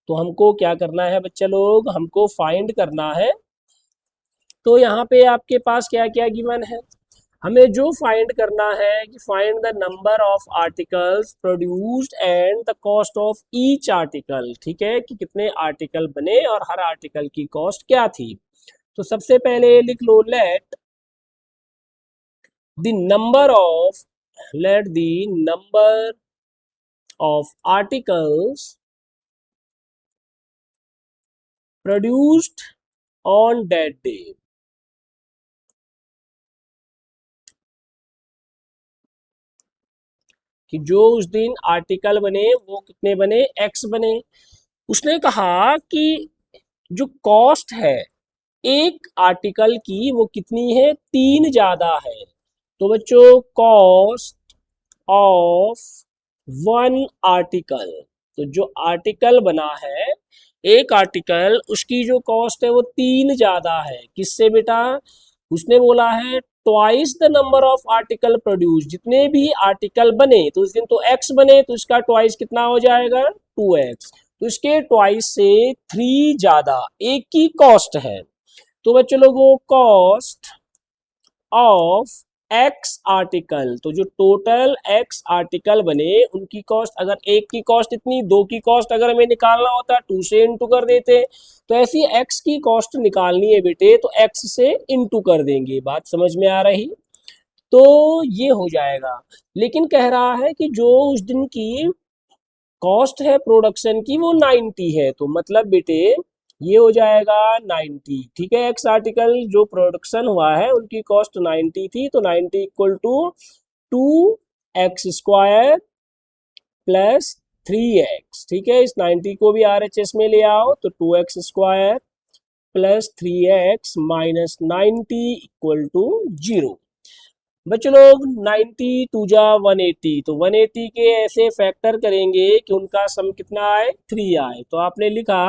तो हमको क्या करना है बच्चे लोग, हमको find करना है। तो यहाँ पे आपके पास क्या क्या गिवन है, हमें जो फाइंड करना है कि find the number of articles produced and the cost of each article. ठीक है, कि कितने आर्टिकल बने और हर आर्टिकल की कॉस्ट क्या थी। तो सबसे पहले लिख लो let the number of, let the number of articles produced on that day. कि जो उस दिन आर्टिकल बने वो कितने बने, एक्स बने। उसने कहा कि जो कॉस्ट है एक आर्टिकल की वो कितनी है, 3 ज्यादा है। तो बच्चों कॉस्ट ऑफ 1 आर्टिकल, तो जो आर्टिकल बना है एक आर्टिकल उसकी जो कॉस्ट है वो 3 ज्यादा है। किससे बेटा, उसने बोला है twice the number of article produce, जितने भी आर्टिकल बने तो उस दिन तो एक्स बने तो इसका ट्वाइस कितना हो जाएगा 2x। तो इसके ट्वाइस से 3 ज्यादा एक की कॉस्ट है। तो बच्चों लोगों कॉस्ट ऑफ एक्स आर्टिकल, तो जो टोटल एक्स आर्टिकल बने उनकी कॉस्ट, अगर एक की कॉस्ट इतनी, दो की कॉस्ट अगर हमें निकालना होता 2 से इंटू कर देते, तो ऐसी एक्स की कॉस्ट निकालनी है बेटे तो एक्स से इंटू कर देंगे। बात समझ में आ रही? तो ये हो जाएगा। लेकिन कह रहा है कि जो उस दिन की कॉस्ट है प्रोडक्शन की वो 90 है, तो मतलब बेटे ये हो जाएगा 90। ठीक है, एक्स आर्टिकल जो प्रोडक्शन हुआ है उनकी कॉस्ट 90 थी, तो 90 equal to 2x² plus 3x। ठीक है, इस 90 को भी RHS में ले आओ तो 2x² plus 3x minus 90 equal to 0। बच्चों लोग 90 टू जा 180, तो 180 के ऐसे फैक्टर करेंगे कि उनका सम कितना आए, 3 आए, तो आपने लिखा।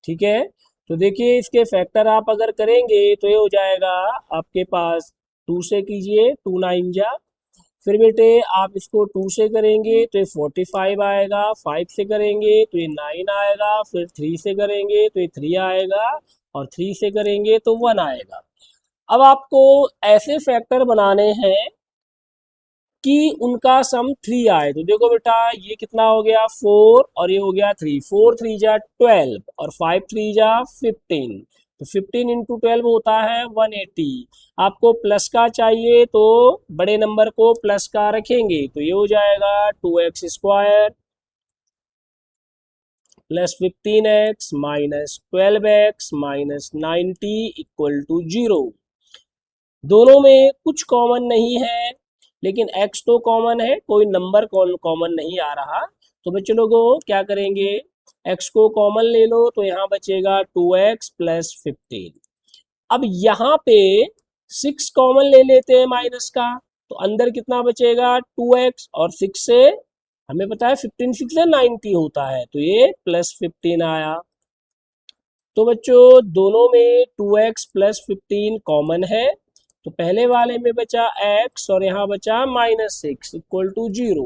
ठीक है, तो देखिए इसके फैक्टर आप अगर करेंगे तो ये हो जाएगा आपके पास 2 से कीजिए, 2 9 जा, फिर बेटे आप इसको 2 से करेंगे तो ये 45 आएगा, 5 से करेंगे तो ये 9 आएगा, फिर 3 से करेंगे तो ये 3 आएगा, और 3 से करेंगे तो 1 आएगा। अब आपको ऐसे फैक्टर बनाने हैं कि उनका सम 3 आए, तो देखो बेटा ये कितना हो गया 4 और ये हो गया 3, 4 3 जा 12 और 5 3 जा 15, तो 15 इंटू 12 होता है 180। आपको प्लस का चाहिए तो बड़े नंबर को प्लस का रखेंगे, तो ये हो जाएगा 2x² plus 15x minus 12x minus 90 equal to 0। दोनों में कुछ कॉमन नहीं है, लेकिन x तो कॉमन है, कोई नंबर कॉमन नहीं आ रहा। तो बच्चों लोगों क्या करेंगे, x को कॉमन ले लो तो यहाँ बचेगा 2x प्लस 15। अब यहाँ पे 6 कॉमन ले लेते हैं माइनस का, तो अंदर कितना बचेगा 2x, और 6 से हमें पता है 15 6 से 90 होता है, तो ये प्लस 15 आया। तो बच्चों दोनों में 2x प्लस 15 कॉमन है, तो पहले वाले में बचा x और यहाँ बचा -6 इक्वल टू 0।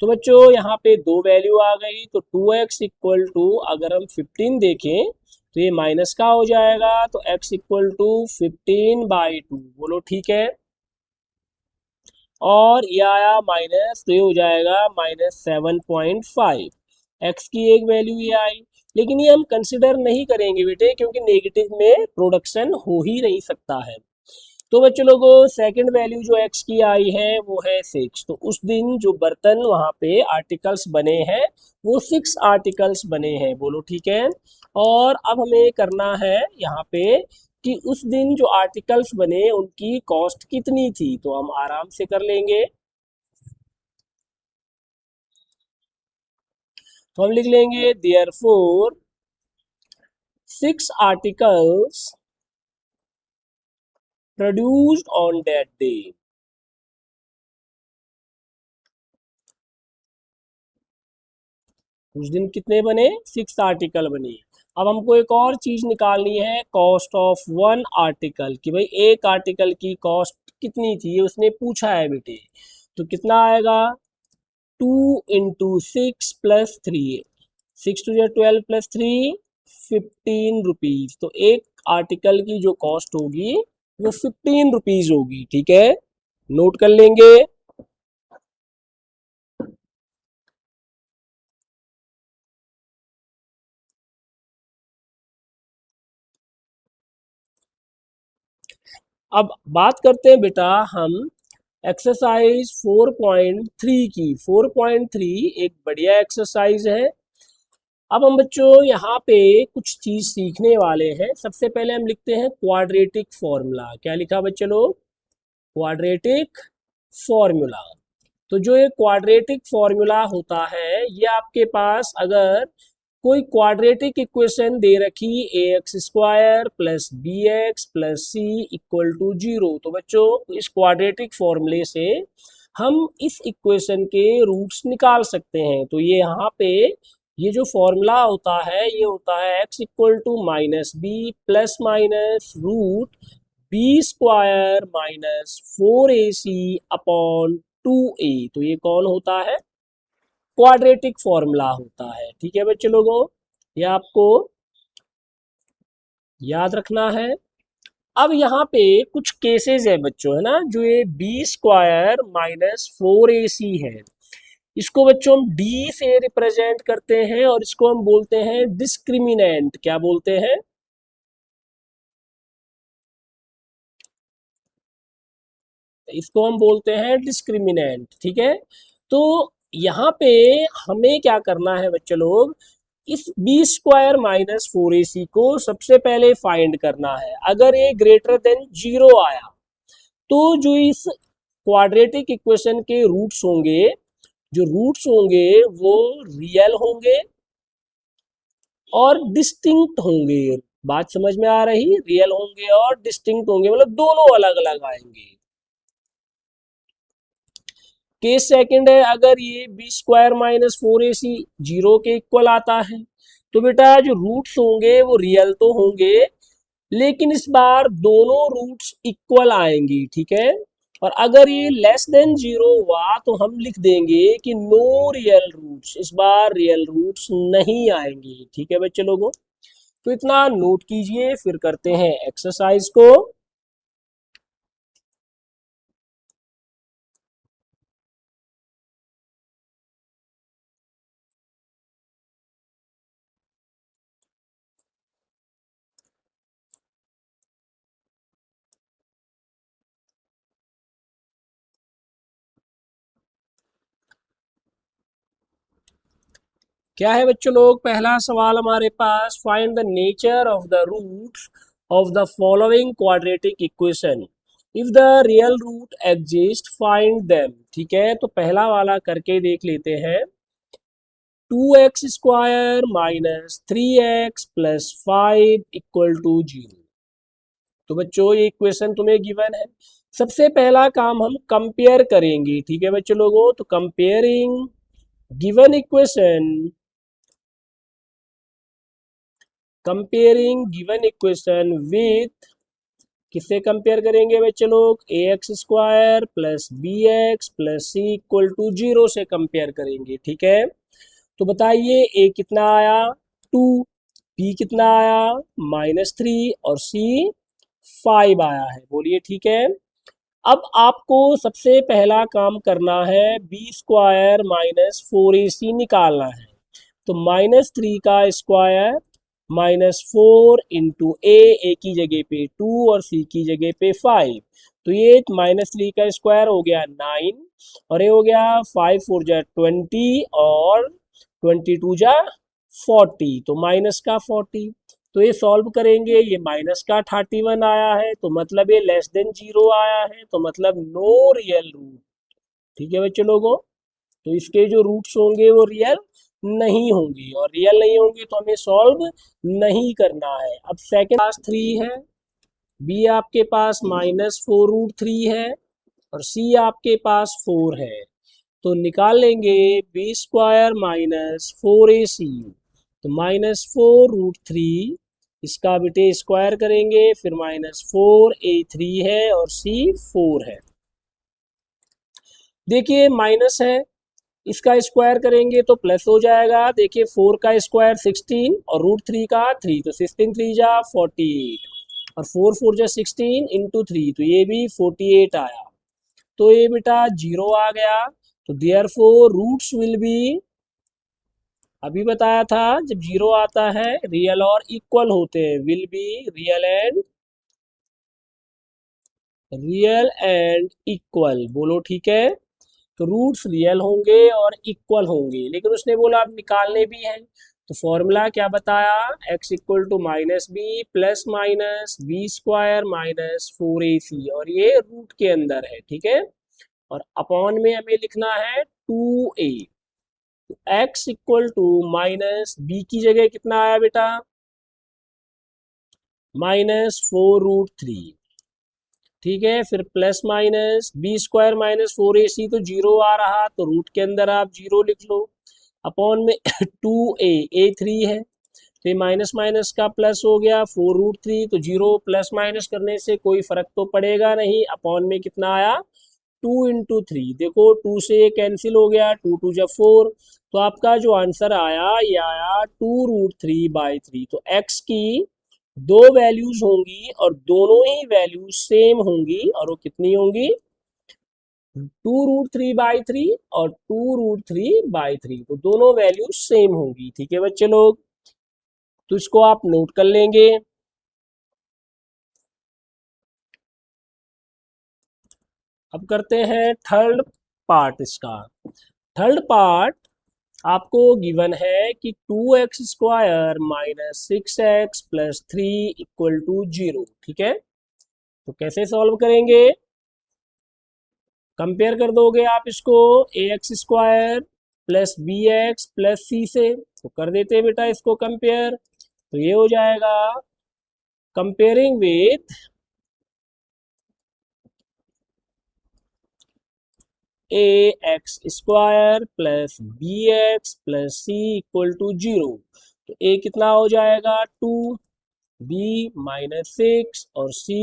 तो बच्चों यहाँ पे दो वैल्यू आ गई, तो 2x इक्वल टू अगर हम 15 देखें तो ये माइनस का हो जाएगा, तो x इक्वल टू 15/2, बोलो ठीक है। और ये आया माइनस, तो ये हो जाएगा -7.5। x की एक वैल्यू ये आई, लेकिन ये हम कंसिडर नहीं करेंगे बेटे क्योंकि नेगेटिव में प्रोडक्शन हो ही नहीं सकता है। तो बच्चों लोगों सेकंड वैल्यू जो x की आई है वो है 6, तो उस दिन जो बर्तन वहाँ पे आर्टिकल्स बने हैं वो 6 आर्टिकल्स बने हैं, बोलो ठीक है। और अब हमें करना है यहाँ पे कि उस दिन जो आर्टिकल्स बने उनकी कॉस्ट कितनी थी, तो हम आराम से कर लेंगे। तो हम लिख लेंगे therefore 6 articles produced on that day. उस दिन कितने बने, 6 आर्टिकल बने। अब हमको एक और चीज निकालनी है, कॉस्ट ऑफ 1 आर्टिकल, कि भाई एक आर्टिकल की कॉस्ट कितनी थी, ये उसने पूछा है बेटे। तो कितना आएगा 2 into 6 plus 3, 6 two 12 plus 3 15 rupees, तो एक आर्टिकल की जो कॉस्ट होगी वो 15 रुपीज होगी। ठीक है, नोट कर लेंगे। अब बात करते हैं बेटा हम एक्सरसाइज 4.3 की। 4.3 एक बढ़िया एक्सरसाइज है। अब हम बच्चों यहाँ पे कुछ चीज सीखने वाले हैं। सबसे पहले हम लिखते हैं क्वाड्रेटिक फॉर्मूला। क्या लिखा बच्चे लोग, क्वाड्रेटिक फॉर्मूला। तो जो ये क्वाड्रेटिक फॉर्मूला होता है, ये आपके पास अगर कोई क्वाड्रेटिक इक्वेशन दे रखी ax² plus bx plus c equal to 0, तो बच्चों इस क्वाड्रेटिक फॉर्मूले से हम इस इक्वेशन के रूट्स निकाल सकते हैं। तो ये यहाँ पे ये जो फॉर्मूला होता है ये होता है x equal to -b plus minus root b² minus 4ac upon 2a। तो ये कौन होता है, क्वाड्रेटिक फॉर्मूला होता है। ठीक है बच्चे लोगों, ये आपको याद रखना है। अब यहाँ पे कुछ केसेस है बच्चों, है ना, जो ये बी स्क्वायर माइनस 4ac है, इसको बच्चों हम डी से रिप्रेजेंट करते हैं और इसको हम बोलते हैं डिस्क्रिमिनेंट। क्या बोलते हैं? इसको हम बोलते हैं डिस्क्रिमिनेंट। ठीक है, तो यहाँ पे हमें क्या करना है बच्चे लोग, इस बी स्क्वायर माइनस 4ac को सबसे पहले फाइंड करना है। अगर ये ग्रेटर देन 0 आया तो जो इस क्वाड्रेटिक इक्वेशन के रूट्स होंगे, जो रूट्स होंगे वो रियल होंगे और डिस्टिंक्ट होंगे। बात समझ में आ रही? रियल होंगे और डिस्टिंक्ट होंगे, मतलब दोनों अलग अलग आएंगे। केस सेकंड है, अगर ये बी स्क्वायर माइनस 4ac 0 के इक्वल आता है तो बेटा जो रूट्स होंगे वो रियल तो होंगे, लेकिन इस बार दोनों रूट्स इक्वल आएंगी। ठीक है, और अगर ये लेस देन 0 हुआ तो हम लिख देंगे कि नो रियल रूट्स, इस बार रियल रूट्स नहीं आएंगे। ठीक है बच्चे लोगों, तो इतना नोट कीजिए, फिर करते हैं एक्सरसाइज को। क्या है बच्चों लोग, पहला सवाल हमारे पास, find the nature of the roots of the following quadratic equation, if the real root exist find them. ठीक है, तो पहला वाला करके देख लेते हैं। 2x square minus 3x plus 5 equal to 0। तो बच्चों ये इक्वेशन तुम्हें गिवन है। सबसे पहला काम हम कंपेयर करेंगे। ठीक है बच्चों लोगों, तो comparing given equation, comparing given equation with, किससे कंपेयर करेंगे बच्चे लोग, a x square plus b x plus c equal to 0 से कंपेयर करेंगे। ठीक है, तो बताइए ए कितना आया 2, बी कितना आया -3 और सी 5 आया है। बोलिए ठीक है। अब आपको सबसे पहला काम करना है, बी स्क्वायर माइनस 4ac निकालना है। तो -3 का स्क्वायर -4 इंटू ए की जगह पे 2 और सी की जगह पे 5, तो ये -3 का स्क्वायर हो गया 9 और ये हो गया 5 4 जा 20 और 22 जा 40, तो माइनस का 40। तो ये सॉल्व करेंगे, ये माइनस का 31 आया है, तो मतलब ये लेस देन 0 आया है, तो मतलब नो रियल रूट। ठीक है बच्चे लोगों, तो इसके जो रूट्स होंगे वो रियल नहीं होंगे, और रियल नहीं होंगे तो हमें सॉल्व नहीं करना है। अब सेकंड पास 3 है, बी आपके पास -4√3 है और सी आपके पास 4 है, तो निकाल लेंगे बी स्क्वायर माइनस 4ac, तो -4√3, इसका बेटे स्क्वायर करेंगे, फिर -4a3 है और सी 4 है। देखिए माइनस है, इसका स्क्वायर करेंगे तो प्लस हो जाएगा। देखिए 4 का स्क्वायर 16 और √3 का 3, तो 16 3 जा 48 और 4 4 जा 16 इंटू 3, तो ये भी 48 आया। तो ये बेटा 0 आ गया, तो देयरफॉर रूट्स विल बी, अभी बताया था जब 0 आता है रियल और इक्वल होते हैं, will be real and equal. बोलो ठीक है, तो रूट्स रियल होंगे और इक्वल होंगे, लेकिन उसने बोला आप निकालने भी हैं, तो फॉर्मूला क्या बताया, x equal to -b plus minus b square minus 4ac, और ये रूट के अंदर है। ठीक है, और अपॉन में हमें लिखना है 2a, तो x इक्वल टू -b की जगह कितना आया बेटा, -4√3। ठीक है, फिर plus minus b square minus 4ac, तो 0 आ रहा, तो रूट के अंदर आप 0 लिख लो, अपॉन में 2a 3 है, तो ये माइनस माइनस का प्लस हो गया 4√3, तो 0 प्लस माइनस करने से कोई फर्क तो पड़ेगा नहीं, अपॉन में कितना आया 2 × 3, देखो 2 से ये कैंसिल हो गया, 2 2 जा 4, तो आपका जो आंसर आया ये आया 2√3/3। तो x की दो वैल्यूज होंगी और दोनों ही वैल्यूज सेम होंगी, और वो कितनी होंगी? 2√3/3 और 2√3/3, तो दोनों वैल्यूज सेम होंगी। ठीक है बच्चे लोग, तो इसको आप नोट कर लेंगे। अब करते हैं थर्ड पार्ट इसका। थर्ड पार्ट आपको गिवन है कि 2x² - 6x + 3 = 0। ठीक है, तो कैसे सॉल्व करेंगे? कंपेयर कर दोगे आप इसको ax² + bx + c से, तो कर देते हैं बेटा इसको कंपेयर। तो ये हो जाएगा comparing with ax² + bx + c = 0। तो a कितना हो जाएगा 2, b -6 और c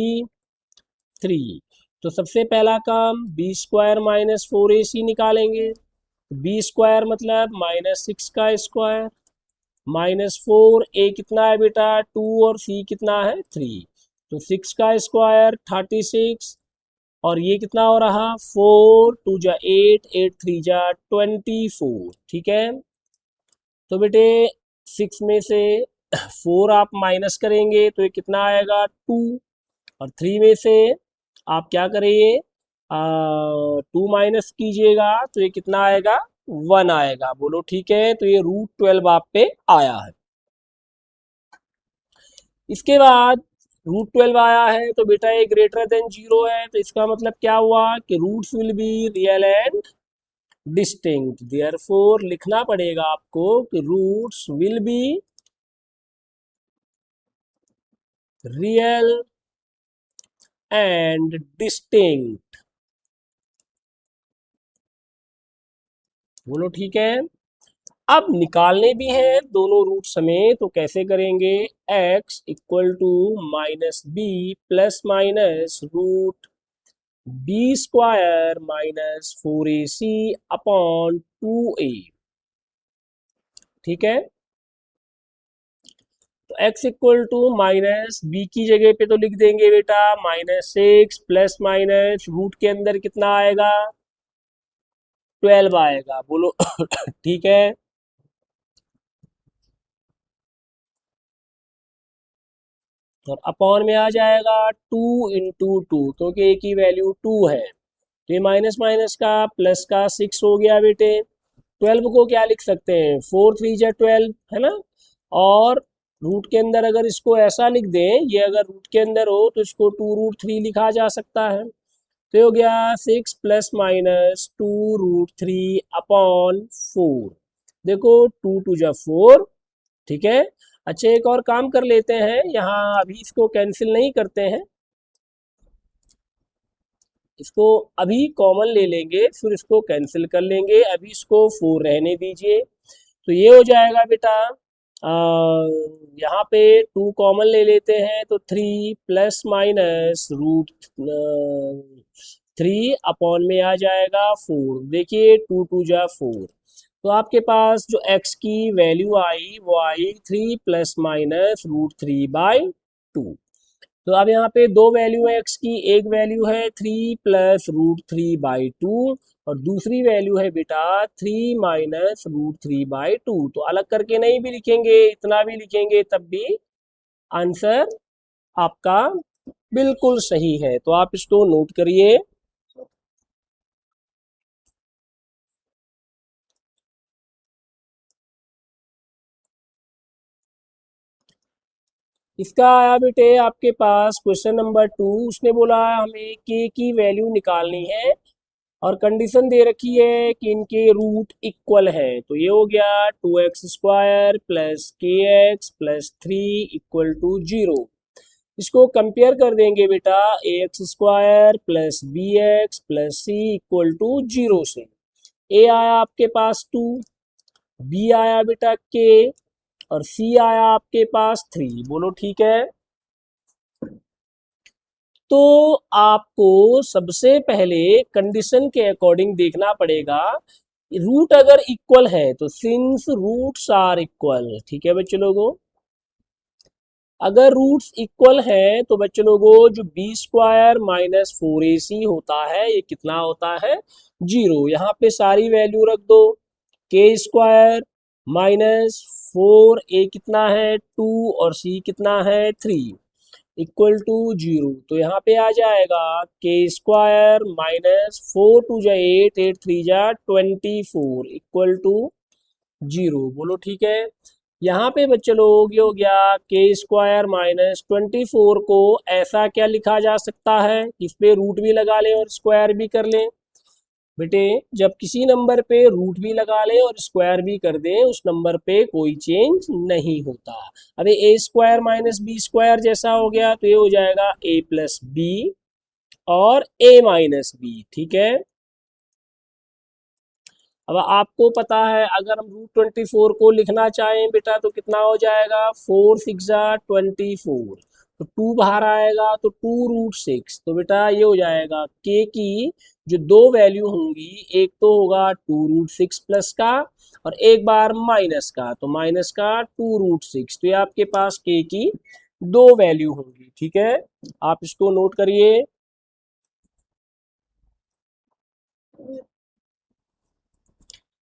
3। तो सबसे पहला काम b² - 4ac निकालेंगे। b² मतलब -6 का स्क्वायर -4, a कितना है बेटा 2 और c कितना है 3। तो 6 का स्क्वायर 36, और ये कितना हो रहा 4 2 जा 8, 8 3 जा 24। ठीक है, तो बेटे 6 में से 4 आप माइनस करेंगे तो ये कितना आएगा 2, और 3 में से आप क्या करिए 2 माइनस कीजिएगा तो ये कितना आएगा 1 आएगा। बोलो ठीक है, तो ये √12 आप पे आया है। इसके बाद √12 आया है तो बेटा ये ग्रेटर देन 0 है, तो इसका मतलब क्या हुआ कि roots will be real and distinct. Therefore लिखना पड़ेगा आपको कि roots will be real and distinct. बोलो ठीक है। अब निकालने भी हैं दोनों रूट समेत, तो कैसे करेंगे? x = -b ± √b² - 4ac/2a। ठीक है, तो x = -b की जगह पे तो लिख देंगे बेटा -6 ± रूट के अंदर कितना आएगा 12 आएगा। बोलो ठीक है, और अपॉन में आ जाएगा 2 × 2, क्योंकि a की वैल्यू 2 है, तो ये माइनस माइनस का प्लस का 6 हो गया बेटे। 12 को क्या लिख सकते हैं 4 3 जा 12, है ना। और रूट के अंदर अगर इसको ऐसा लिख दें, ये अगर रूट के अंदर हो तो इसको 2√3 लिखा जा सकता है। तो ये हो गया 6 ± 2√3/4। देखो 2 2 जा 4। ठीक है, अच्छा एक और काम कर लेते हैं, यहाँ अभी इसको कैंसिल नहीं करते हैं, इसको अभी कॉमन ले लेंगे फिर इसको कैंसिल कर लेंगे। अभी इसको 4 रहने दीजिए, तो ये हो जाएगा बेटा यहाँ पे 2 कॉमन ले लेते हैं तो 3 ±√3 में आ जाएगा 4। देखिए 2 2 जा 4, तो आपके पास जो x की वैल्यू आई वो आई 3 ±√3/2। तो अब यहाँ पे दो वैल्यू है x की, एक वैल्यू है 3 +√3/2 और दूसरी वैल्यू है बेटा 3 -√3/2। तो अलग करके नहीं भी लिखेंगे, इतना भी लिखेंगे तब भी आंसर आपका बिल्कुल सही है। तो आप इसको नोट करिए। इसका आया बेटे आपके पास क्वेश्चन नंबर 2, उसने बोला हमें k की वैल्यू निकालनी है और कंडीशन दे रखी है कि इनके रूट इक्वल है। तो ये हो गया 2x² + kx + 3 = 0। इसको कंपेयर कर देंगे बेटा ax² + bx + c = 0 से। a आया आपके पास 2, b आया बेटा k और c आया आपके पास 3। बोलो ठीक है। तो आपको सबसे पहले कंडीशन के अकॉर्डिंग देखना पड़ेगा, रूट अगर इक्वल है तो सिंस रूट्स आर इक्वल, ठीक है बच्चे लोगों, अगर रूट्स इक्वल है तो बच्चे लोगों जो बी स्क्वायर माइनस 4ac होता है ये कितना होता है, 0। यहाँ पे सारी वैल्यू रख दो, के स्क्वायर माइनस 4a कितना है 2 और c कितना है 3 इक्वल टू 0। तो यहाँ पे आ जाएगा के स्क्वायर माइनस 4 2 जा 8 8 3 जा 24 इक्वल टू 0। बोलो ठीक है। यहाँ पे बच्चे लोग ये हो गया के स्क्वायर माइनस 24 को ऐसा क्या लिखा जा सकता है, इस पे रूट भी लगा लें और स्क्वायर भी कर लें। बेटे जब किसी नंबर पे रूट भी लगा ले और स्क्वायर भी कर दे उस नंबर पे कोई चेंज नहीं होता। अबे ए स्क्वायर माइनस बी स्क्वायर जैसा हो गया तो ये हो जाएगा ए प्लस बी और ए माइनस बी, ठीक है। अब आपको पता है अगर हम रूट 24 को लिखना चाहें बेटा तो कितना हो जाएगा, 4 6 24, तो 2 बाहर आएगा तो 2 रूट 6। तो बेटा ये हो जाएगा के की जो दो वैल्यू होंगी, एक तो होगा 2 रूट 6 प्लस का और एक बार माइनस का, तो माइनस का 2 रूट 6। तो ये आपके पास के की दो वैल्यू होंगी, ठीक है। आप इसको नोट करिए।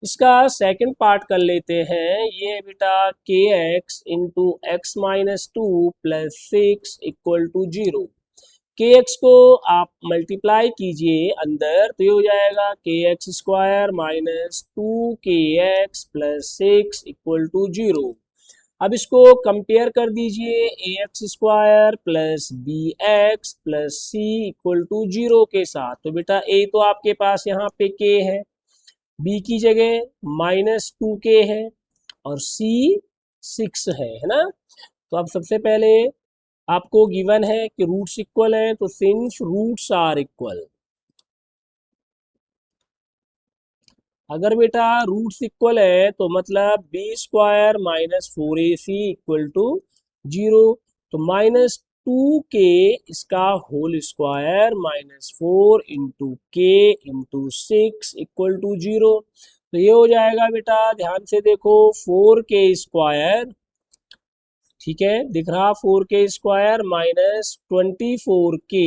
इसका सेकंड पार्ट कर लेते हैं। ये बेटा k x into x minus 2 plus 6 equal to 0। K x को आप मल्टीप्लाई कीजिए अंदर तो ये हो जाएगा के एक्स स्क्वायर माइनस 2 के एक्स प्लस 6 इक्वल टू 0। अब इसको कंपेयर कर दीजिए a x square plus b x plus c equal to 0 के साथ। तो बेटा ए तो आपके पास यहाँ पे के है, बी की जगह माइनस 2k है और c 6 है ना। तो अब सबसे पहले आपको गिवन है कि रूट्स इक्वल है, तो सिंस रूट्स आर इक्वल, अगर बेटा रूट्स इक्वल है तो मतलब b square minus 4ac equal to 0। तो माइनस 2k इसका whole square minus 4 into k into 6 equal to 0। तो ये हो जाएगा बेटा ध्यान से देखो 4k स्क्वायर, ठीक है दिख रहा 4k square minus 24k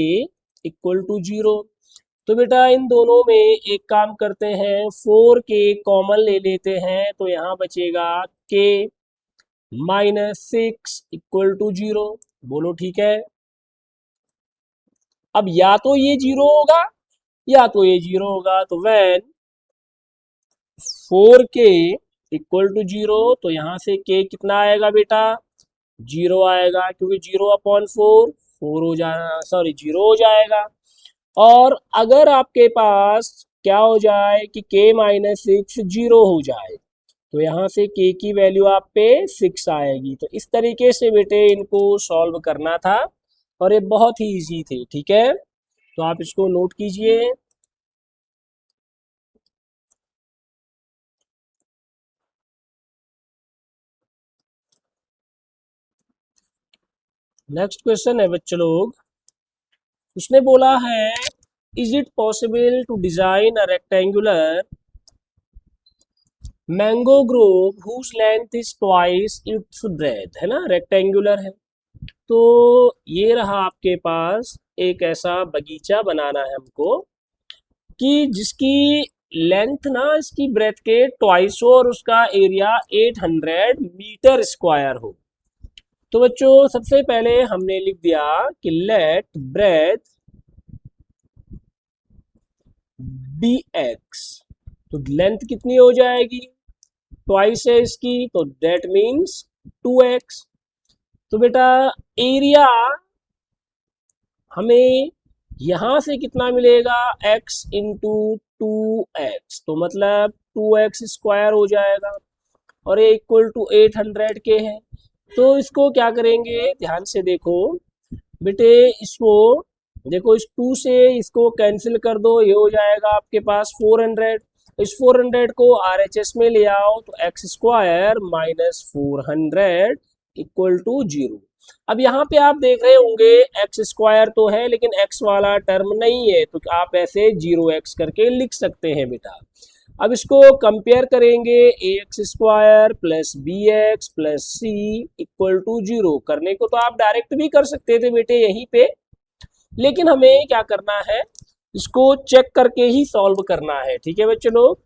equal to 0। तो बेटा इन दोनों में एक काम करते हैं 4k कॉमन ले लेते हैं तो यहाँ बचेगा k माइनस 6 इक्वल टू 0। बोलो ठीक है। अब या तो ये 0 होगा या तो ये 0 होगा, तो व्हेन 4k इक्वल टू 0 तो यहाँ से k कितना आएगा बेटा, 0 आएगा क्योंकि 0 अपॉन 4 4 हो जाना, सॉरी 0 हो जाएगा। और अगर आपके पास क्या हो जाए कि k माइनस 6 0 हो जाए तो यहाँ से k की वैल्यू आप पे 6 आएगी। तो इस तरीके से बेटे इनको सॉल्व करना था और ये बहुत ही इजी थे, ठीक है। तो आप इसको नोट कीजिए। नेक्स्ट क्वेश्चन है बच्चे लोग, उसने बोला है is it possible to design a rectangular mango grove whose length is twice its breadth, है ना, रेक्टेंगुलर है। तो ये रहा आपके पास एक ऐसा बगीचा बनाना है हमको कि जिसकी लेंथ ना इसकी ब्रेथ के ट्वाइस हो और उसका एरिया 800 मीटर स्क्वायर हो। तो बच्चों सबसे पहले हमने लिख दिया कि लेट ब्रेथ बी एक्स, तो लेंथ कितनी हो जाएगी, ट्वाइस है इसकी, तो दैट मीन्स 2x। तो बेटा एरिया हमें यहां से कितना मिलेगा, x इंटू 2x, तो मतलब 2x स्क्वायर हो जाएगा और ये इक्वल टू 800 के है। तो इसको क्या करेंगे, ध्यान से देखो बेटे, इसको देखो इस 2 से इसको कैंसिल कर दो, ये हो जाएगा आपके पास 400। इस 400 को RHS में ले आओ तो x square minus 400 equal to 0। अब यहाँ पे आप देख रहे होंगे एक्स स्क्वायर तो है लेकिन एक्स वाला टर्म नहीं है, तो आप ऐसे 0x करके लिख सकते हैं बेटा। अब इसको कंपेयर करेंगे, a x square plus b x plus c equal to 0 करने को तो आप डायरेक्ट भी कर सकते थे बेटे यहीं पे, लेकिन हमें क्या करना है, इसको चेक करके ही सॉल्व करना है। ठीक है बच्चे लोग,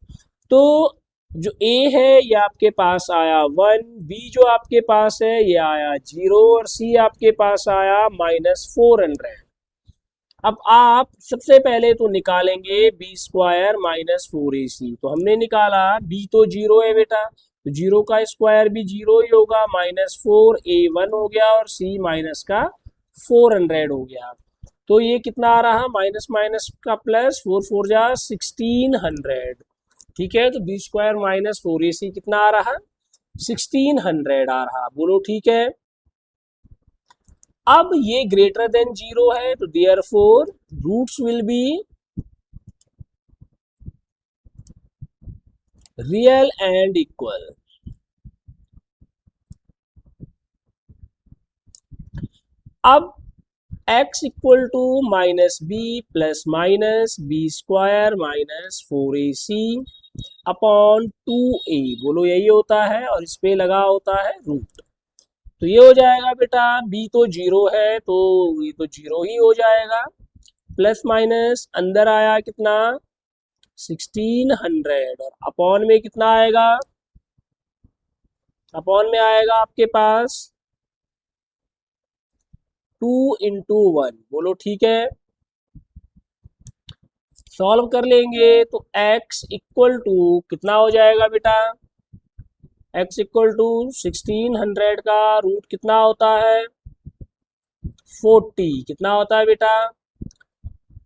तो जो ए है ये आपके पास आया 1, बी जो आपके पास है ये आया 0 और सी आपके पास आया -400। अब आप सबसे पहले तो निकालेंगे बी स्क्वायर -4ac, तो हमने निकाला बी तो 0 है बेटा, तो 0 का स्क्वायर भी 0 ही होगा, -4a1 हो गया और c माइनस का 400 हो गया। तो ये कितना आ रहा, माइनस माइनस का प्लस, 4 4 जा 1600। ठीक है, तो बी स्क्वायर -4ac कितना आ रहा, 1600 आ रहा। बोलो ठीक है। अब ये ग्रेटर देन 0 है, तो therefore roots will be real and equal. अब x equal to -b plus minus b square -4ac upon 2a, बोलो यही होता है और इस पे लगा होता है रूट, तो ये हो जाएगा बेटा, b तो 0 है तो ये तो 0 ही हो जाएगा, प्लस माइनस अंदर आया कितना 1600 और अपॉन में कितना आएगा, अपॉन में आएगा आपके पास 2 × 1। बोलो ठीक है। सॉल्व कर लेंगे तो x इक्वल टू कितना हो जाएगा बेटा, x इक्वल टू 1600 का रूट कितना होता है 40, कितना होता है बेटा,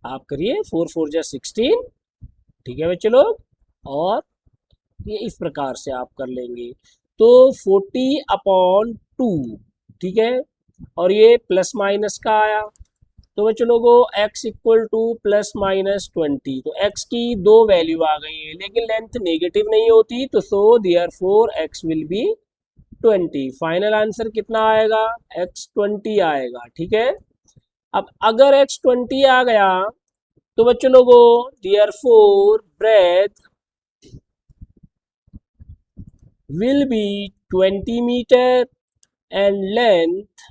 आप करिए 4 4 जा 16। ठीक है बच्चे लोग, और ये इस प्रकार से आप कर लेंगे, तो 40/2, ठीक है, और ये प्लस माइनस का आया, तो बच्चों लोगों x इक्वल टू +-20, तो x की दो वैल्यू आ गई है लेकिन लेंथ नेगेटिव नहीं होती, तो so therefore x will be 20। Final answer कितना आएगा, x 20 आएगा। ठीक है, अब अगर x 20 आ गया तो बच्चों लोगों therefore breadth will be 20 metre and length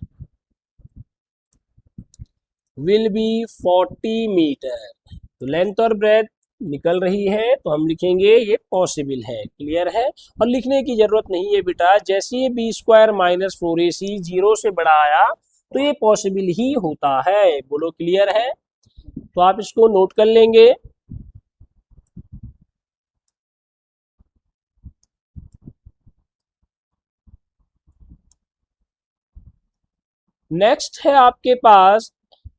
will be 40 metre. तो लेंथ और ब्रेथ निकल रही है तो हम लिखेंगे ये पॉसिबल है। क्लियर है, और लिखने की जरूरत नहीं है बेटा, जैसे ये बी स्क्वायर -4ac 0 से बड़ा आया तो ये पॉसिबल ही होता है। बोलो क्लियर है, तो आप इसको नोट कर लेंगे। नेक्स्ट है आपके पास,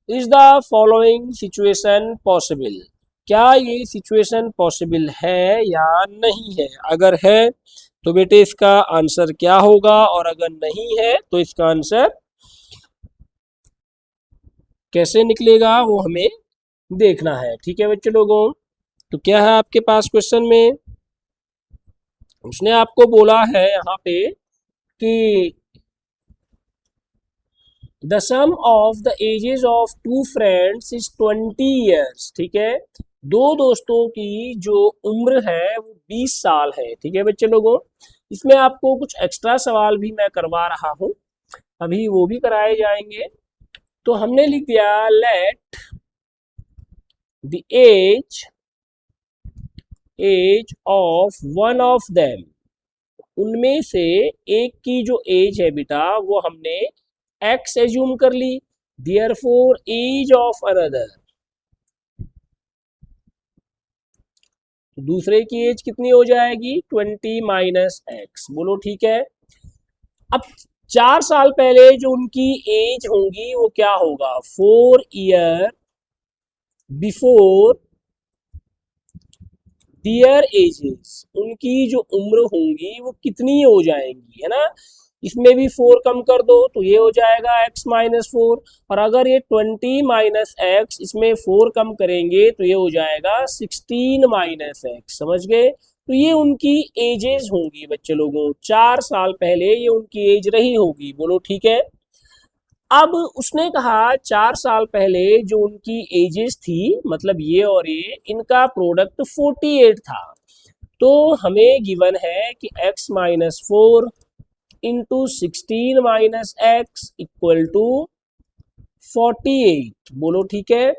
is the following situation possible, क्या ये सिचुएशन पॉसिबल है या नहीं है। अगर है तो बेटे इसका आंसर क्या होगा, और अगर नहीं है तो इसका आंसर कैसे निकलेगा वो हमें देखना है। ठीक है बच्चों लोगों, तो क्या है आपके पास क्वेश्चन में, उसने आपको बोला है यहाँ पे कि the sum of the ages of 2 friends is 20 years. ठीक है, दो दोस्तों की जो उम्र है वो 20 साल है। ठीक है बच्चे लोगों, इसमें आपको कुछ एक्स्ट्रा सवाल भी मैं करवा रहा हूं, अभी वो भी कराए जाएंगे। तो हमने लिख दिया let the age of one of them, उनमें से एक की जो एज है बेटा वो हमने x एज्यूम कर ली, देयरफॉर एज ऑफ अनदर, दूसरे की एज कितनी हो जाएगी 20 - x। बोलो ठीक है। अब 4 साल पहले जो उनकी एज होगी वो क्या होगा, 4 ईयर बिफोर दियर एजेस, उनकी जो उम्र होंगी वो कितनी हो जाएंगी, है ना, इसमें भी 4 कम कर दो तो ये हो जाएगा x - 4, और अगर ये 20 - x इसमें 4 कम करेंगे तो ये हो जाएगा 16 - x। समझ गए, तो ये उनकी एजेस होंगी बच्चे लोगों, 4 साल पहले ये उनकी एज रही होगी। बोलो ठीक है। अब उसने कहा 4 साल पहले जो उनकी एजेस थी, मतलब ये और ये, इनका प्रोडक्ट 48 था। तो हमें गिवन है कि x-4 इंटू 16 - x = 48। बोलो ठीक है।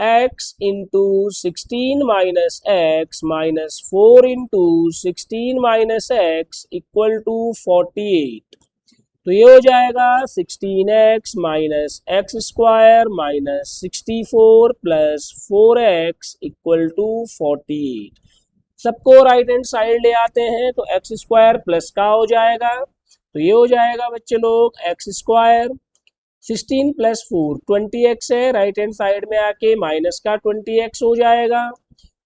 x into 16 - x - 4 into 16 - x = 48। तो ये हो जाएगा 16x - x² - 64 + 4x = 48। सबको राइट हैंड साइड ले आते हैं तो x² प्लस का हो जाएगा, तो ये हो जाएगा बच्चे लोग x²। 16 + 4 20x है, राइट हैंड साइड में आके माइनस का 20x हो जाएगा,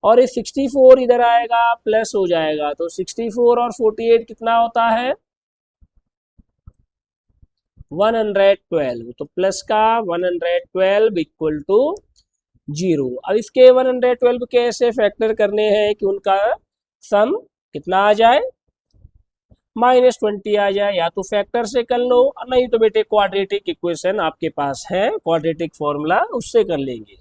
और ये 64 इधर आएगा प्लस हो जाएगा, तो 64 और 48 कितना होता है 112। तो प्लस का 112 = 0। अब इसके 112 को कैसे फैक्टर करने हैं कि उनका सम कितना आ जाए -20 आ जाए, या तो फैक्टर से कर लो, नहीं तो बेटे क्वाड्रेटिक इक्वेशन आपके पास है, क्वाड्रेटिक फॉर्मूला उससे कर लेंगे।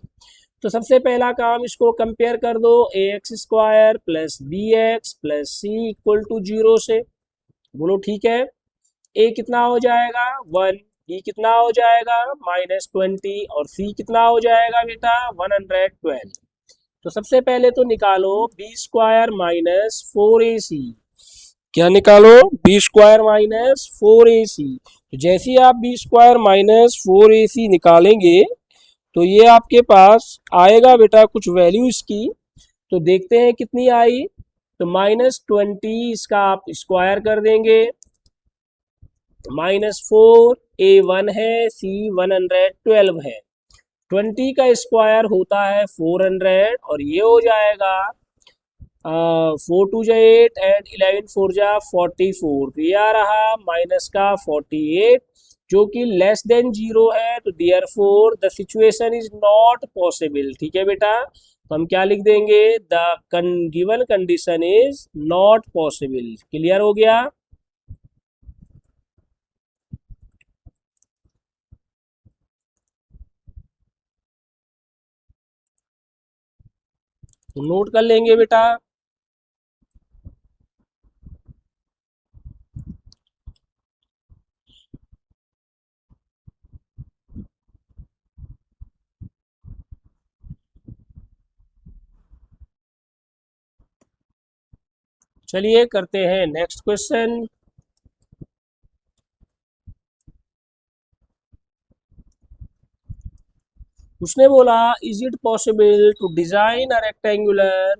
तो सबसे पहला काम, इसको कंपेयर कर दो ax² + bx + c = 0 से। बोलो ठीक है। a कितना हो जाएगा 1, b कितना हो जाएगा -20, और c कितना हो जाएगा बेटा 112। तो सबसे पहले तो निकालो b² - 4ac। क्या निकालो b² - 4ac। तो जैसे ही आप b² - 4ac निकालेंगे तो ये आपके पास आएगा बेटा कुछ वैल्यू इसकी। तो देखते हैं कितनी आई। तो -20 इसका आप स्क्वायर कर देंगे, -4 a1 है, c 112 है, 20 का स्क्वायर होता है 400, और ये हो जाएगा 4 2 जा 8 एंड 11 4 जा 44। तो ये आ रहा माइनस का 48 जो कि लेस देन 0 है, तो therefore the situation is not possible. ठीक है बेटा, तो हम क्या लिख देंगे the given condition is not possible. Clear हो गया। तो नोट कर लेंगे बेटा। चलिए करते हैं नेक्स्ट क्वेश्चन। उसने बोला is it possible to design a rectangular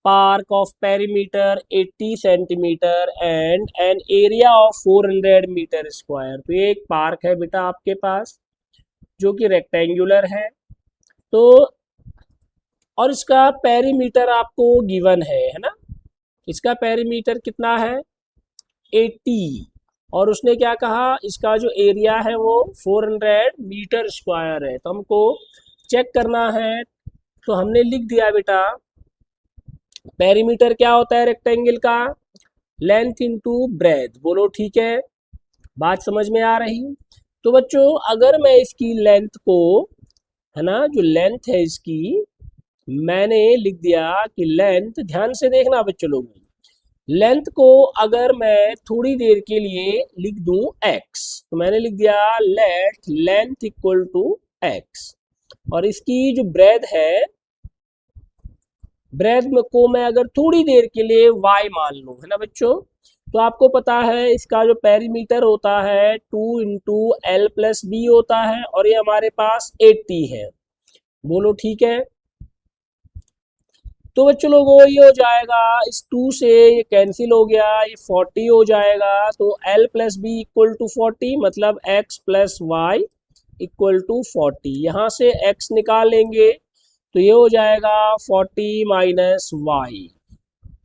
park of perimeter 80 centimetre and an area of 400 metre square. तो ये एक पार्क है बेटा आपके पास जो कि रेक्टेंगुलर है, तो और इसका पेरीमीटर आपको गिवन है ना। इसका पेरीमीटर कितना है 80, और उसने क्या कहा इसका जो एरिया है वो 400 मीटर स्क्वायर है। तो हमको चेक करना है, तो हमने लिख दिया बेटा पेरीमीटर क्या होता है रेक्टेंगल का लेंथ इनटू ब्रेथ। बोलो ठीक है, बात समझ में आ रही। तो बच्चों अगर मैं इसकी लेंथ को, है ना, जो लेंथ है इसकी मैंने लिख दिया कि लेंथ, ध्यान से देखना बच्चों लोग, लेंथ को अगर मैं थोड़ी देर के लिए लिख दूं x, तो मैंने लिख दिया let length equal to x, और इसकी जो ब्रेथ है, ब्रेथ को मैं अगर थोड़ी देर के लिए y मान लूं, है ना बच्चों, तो आपको पता है इसका जो पेरीमीटर होता है 2 × L + B होता है, और ये हमारे पास 80 है। बोलो ठीक है। तो बच्चों लोगों ये हो जाएगा, इस 2 से ये कैंसिल हो गया, ये 40 हो जाएगा, तो L + B = 40, मतलब x + y = 40। यहाँ से x निकाल लेंगे तो ये हो जाएगा 40 - y।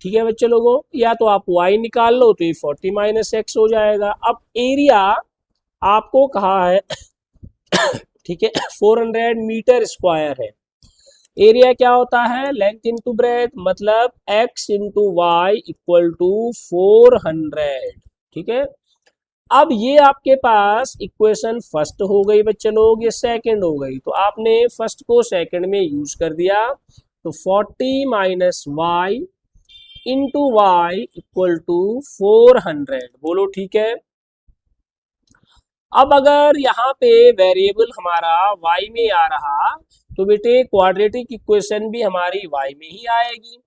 ठीक है बच्चे लोगों, या तो आप y निकाल लो तो ये 40 - x हो जाएगा। अब एरिया आपको कहा है ठीक है 400 मीटर स्क्वायर है। एरिया क्या होता है लेंथ इनटू ब्रेथ, मतलब x × y = 400। ठीक है, अब ये आपके पास इक्वेशन फर्स्ट हो गई बच्चे लोग, ये सेकंड हो गई, तो आपने फर्स्ट को सेकंड में यूज कर दिया, तो 40 minus y into y equal to 400। बोलो ठीक है। अब अगर यहाँ पे वेरिएबल हमारा y में आ रहा, तो बेटे क्वाड्रेटिक इक्वेशन भी हमारी y में ही आएगी।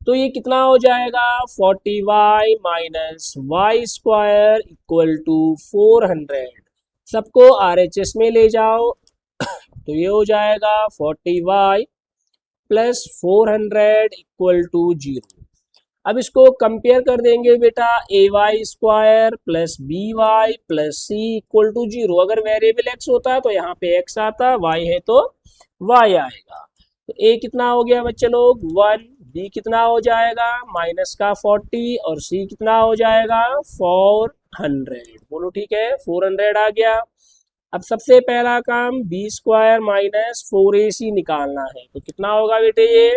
तो ये कितना हो जाएगा, 40y minus y square equal to 400। सबको RHS में ले जाओ, तो ये हो जाएगा 40y प्लस 400 इक्वल टू 0। अब इसको कंपेयर कर देंगे बेटा, a y square plus b y plus c equal to 0। अगर वेरिएबल x होता है तो यहाँ पे x आता, y है तो y आएगा। तो a कितना हो गया बच्चे लोग 1, b कितना हो जाएगा माइनस का 40 और c कितना हो जाएगा 400। बोलो ठीक है, 400 आ गया। अब सबसे पहला काम बी स्क्वायर माइनस 4ac निकालना है, तो कितना होगा बेटे ये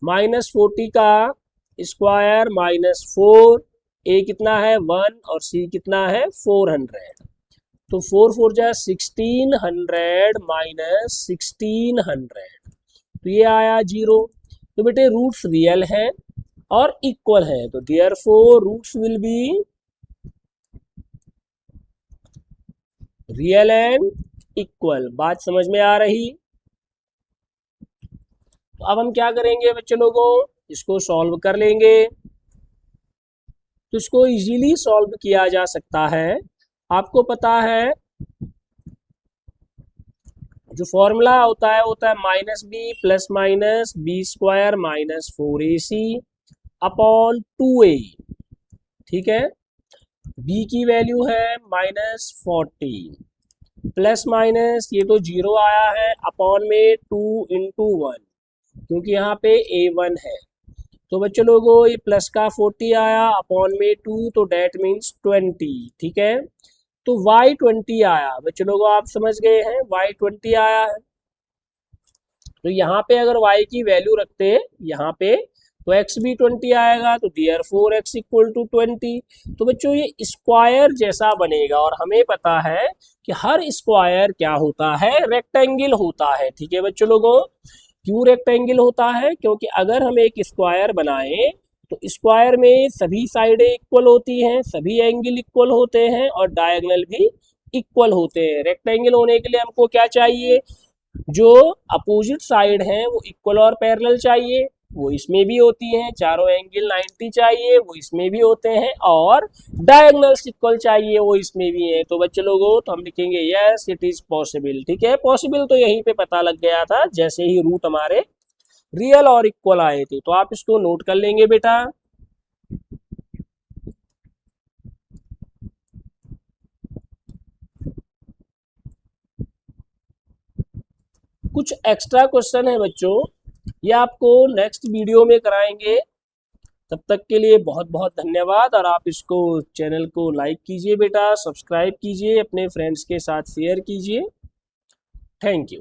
-40 का स्क्वायर माइनस 4, ए कितना है 1 और सी कितना है 400। तो 4 4 जा 1600 माइनस 1600, तो ये आया 0। तो बेटे रूट्स रियल है और इक्वल है, तो therefore roots will be real and equal. बात समझ में आ रही। तो अब हम क्या करेंगे बच्चे लोगों, इसको सॉल्व कर लेंगे। तो इसको इजीली सॉल्व किया जा सकता है। आपको पता है जो फॉर्मूला होता है minus b plus minus b square minus 4ac upon 2a। ठीक है, b की वैल्यू है -40 प्लस माइनस ये तो 0 आया है अपॉन में 2 इंटू 1, क्योंकि यहाँ पे a1 है। तो बच्चों लोगों ये प्लस का 40 आया अपॉन में 2, तो डेट मीन्स 20। ठीक है, तो y20 आया बच्चों लोगों, आप समझ गए हैं y20 आया है। तो यहाँ पे अगर y की वैल्यू रखते यहाँ पे, तो x भी 20 आएगा, तो देयरफॉर x इक्वल टू 20। तो बच्चों ये स्क्वायर जैसा बनेगा, और हमें पता है कि हर स्क्वायर क्या होता है, रेक्टेंगल होता है। ठीक है बच्चों लोगों, क्यों रेक्टेंगल होता है, क्योंकि अगर हम एक स्क्वायर बनाएं तो स्क्वायर में सभी साइडें इक्वल होती हैं, सभी एंगल इक्वल होते हैं और डायगोनल भी इक्वल होते हैं। रेक्टेंगल होने के लिए हमको क्या चाहिए, जो अपोजिट साइड हैं वो इक्वल और पैरेलल चाहिए, वो इसमें भी होती हैं। चारों एंगल 90 चाहिए, वो इसमें भी होते हैं, और डायगोनल्स इक्वल चाहिए, वो इसमें भी है। तो बच्चे लोगों तो हम लिखेंगे यस इट इज पॉसिबल। ठीक है, पॉसिबल तो यहीं पे पता लग गया था जैसे ही रूट हमारे रियल और इक्वल आए थे। तो आप इसको नोट कर लेंगे बेटा। कुछ एक्स्ट्रा क्वेश्चन है बच्चों, ये आपको नेक्स्ट वीडियो में कराएंगे। तब तक के लिए बहुत बहुत धन्यवाद, और आप इसको चैनल को लाइक कीजिए बेटा, सब्सक्राइब कीजिए, अपने फ्रेंड्स के साथ शेयर कीजिए। Thank you.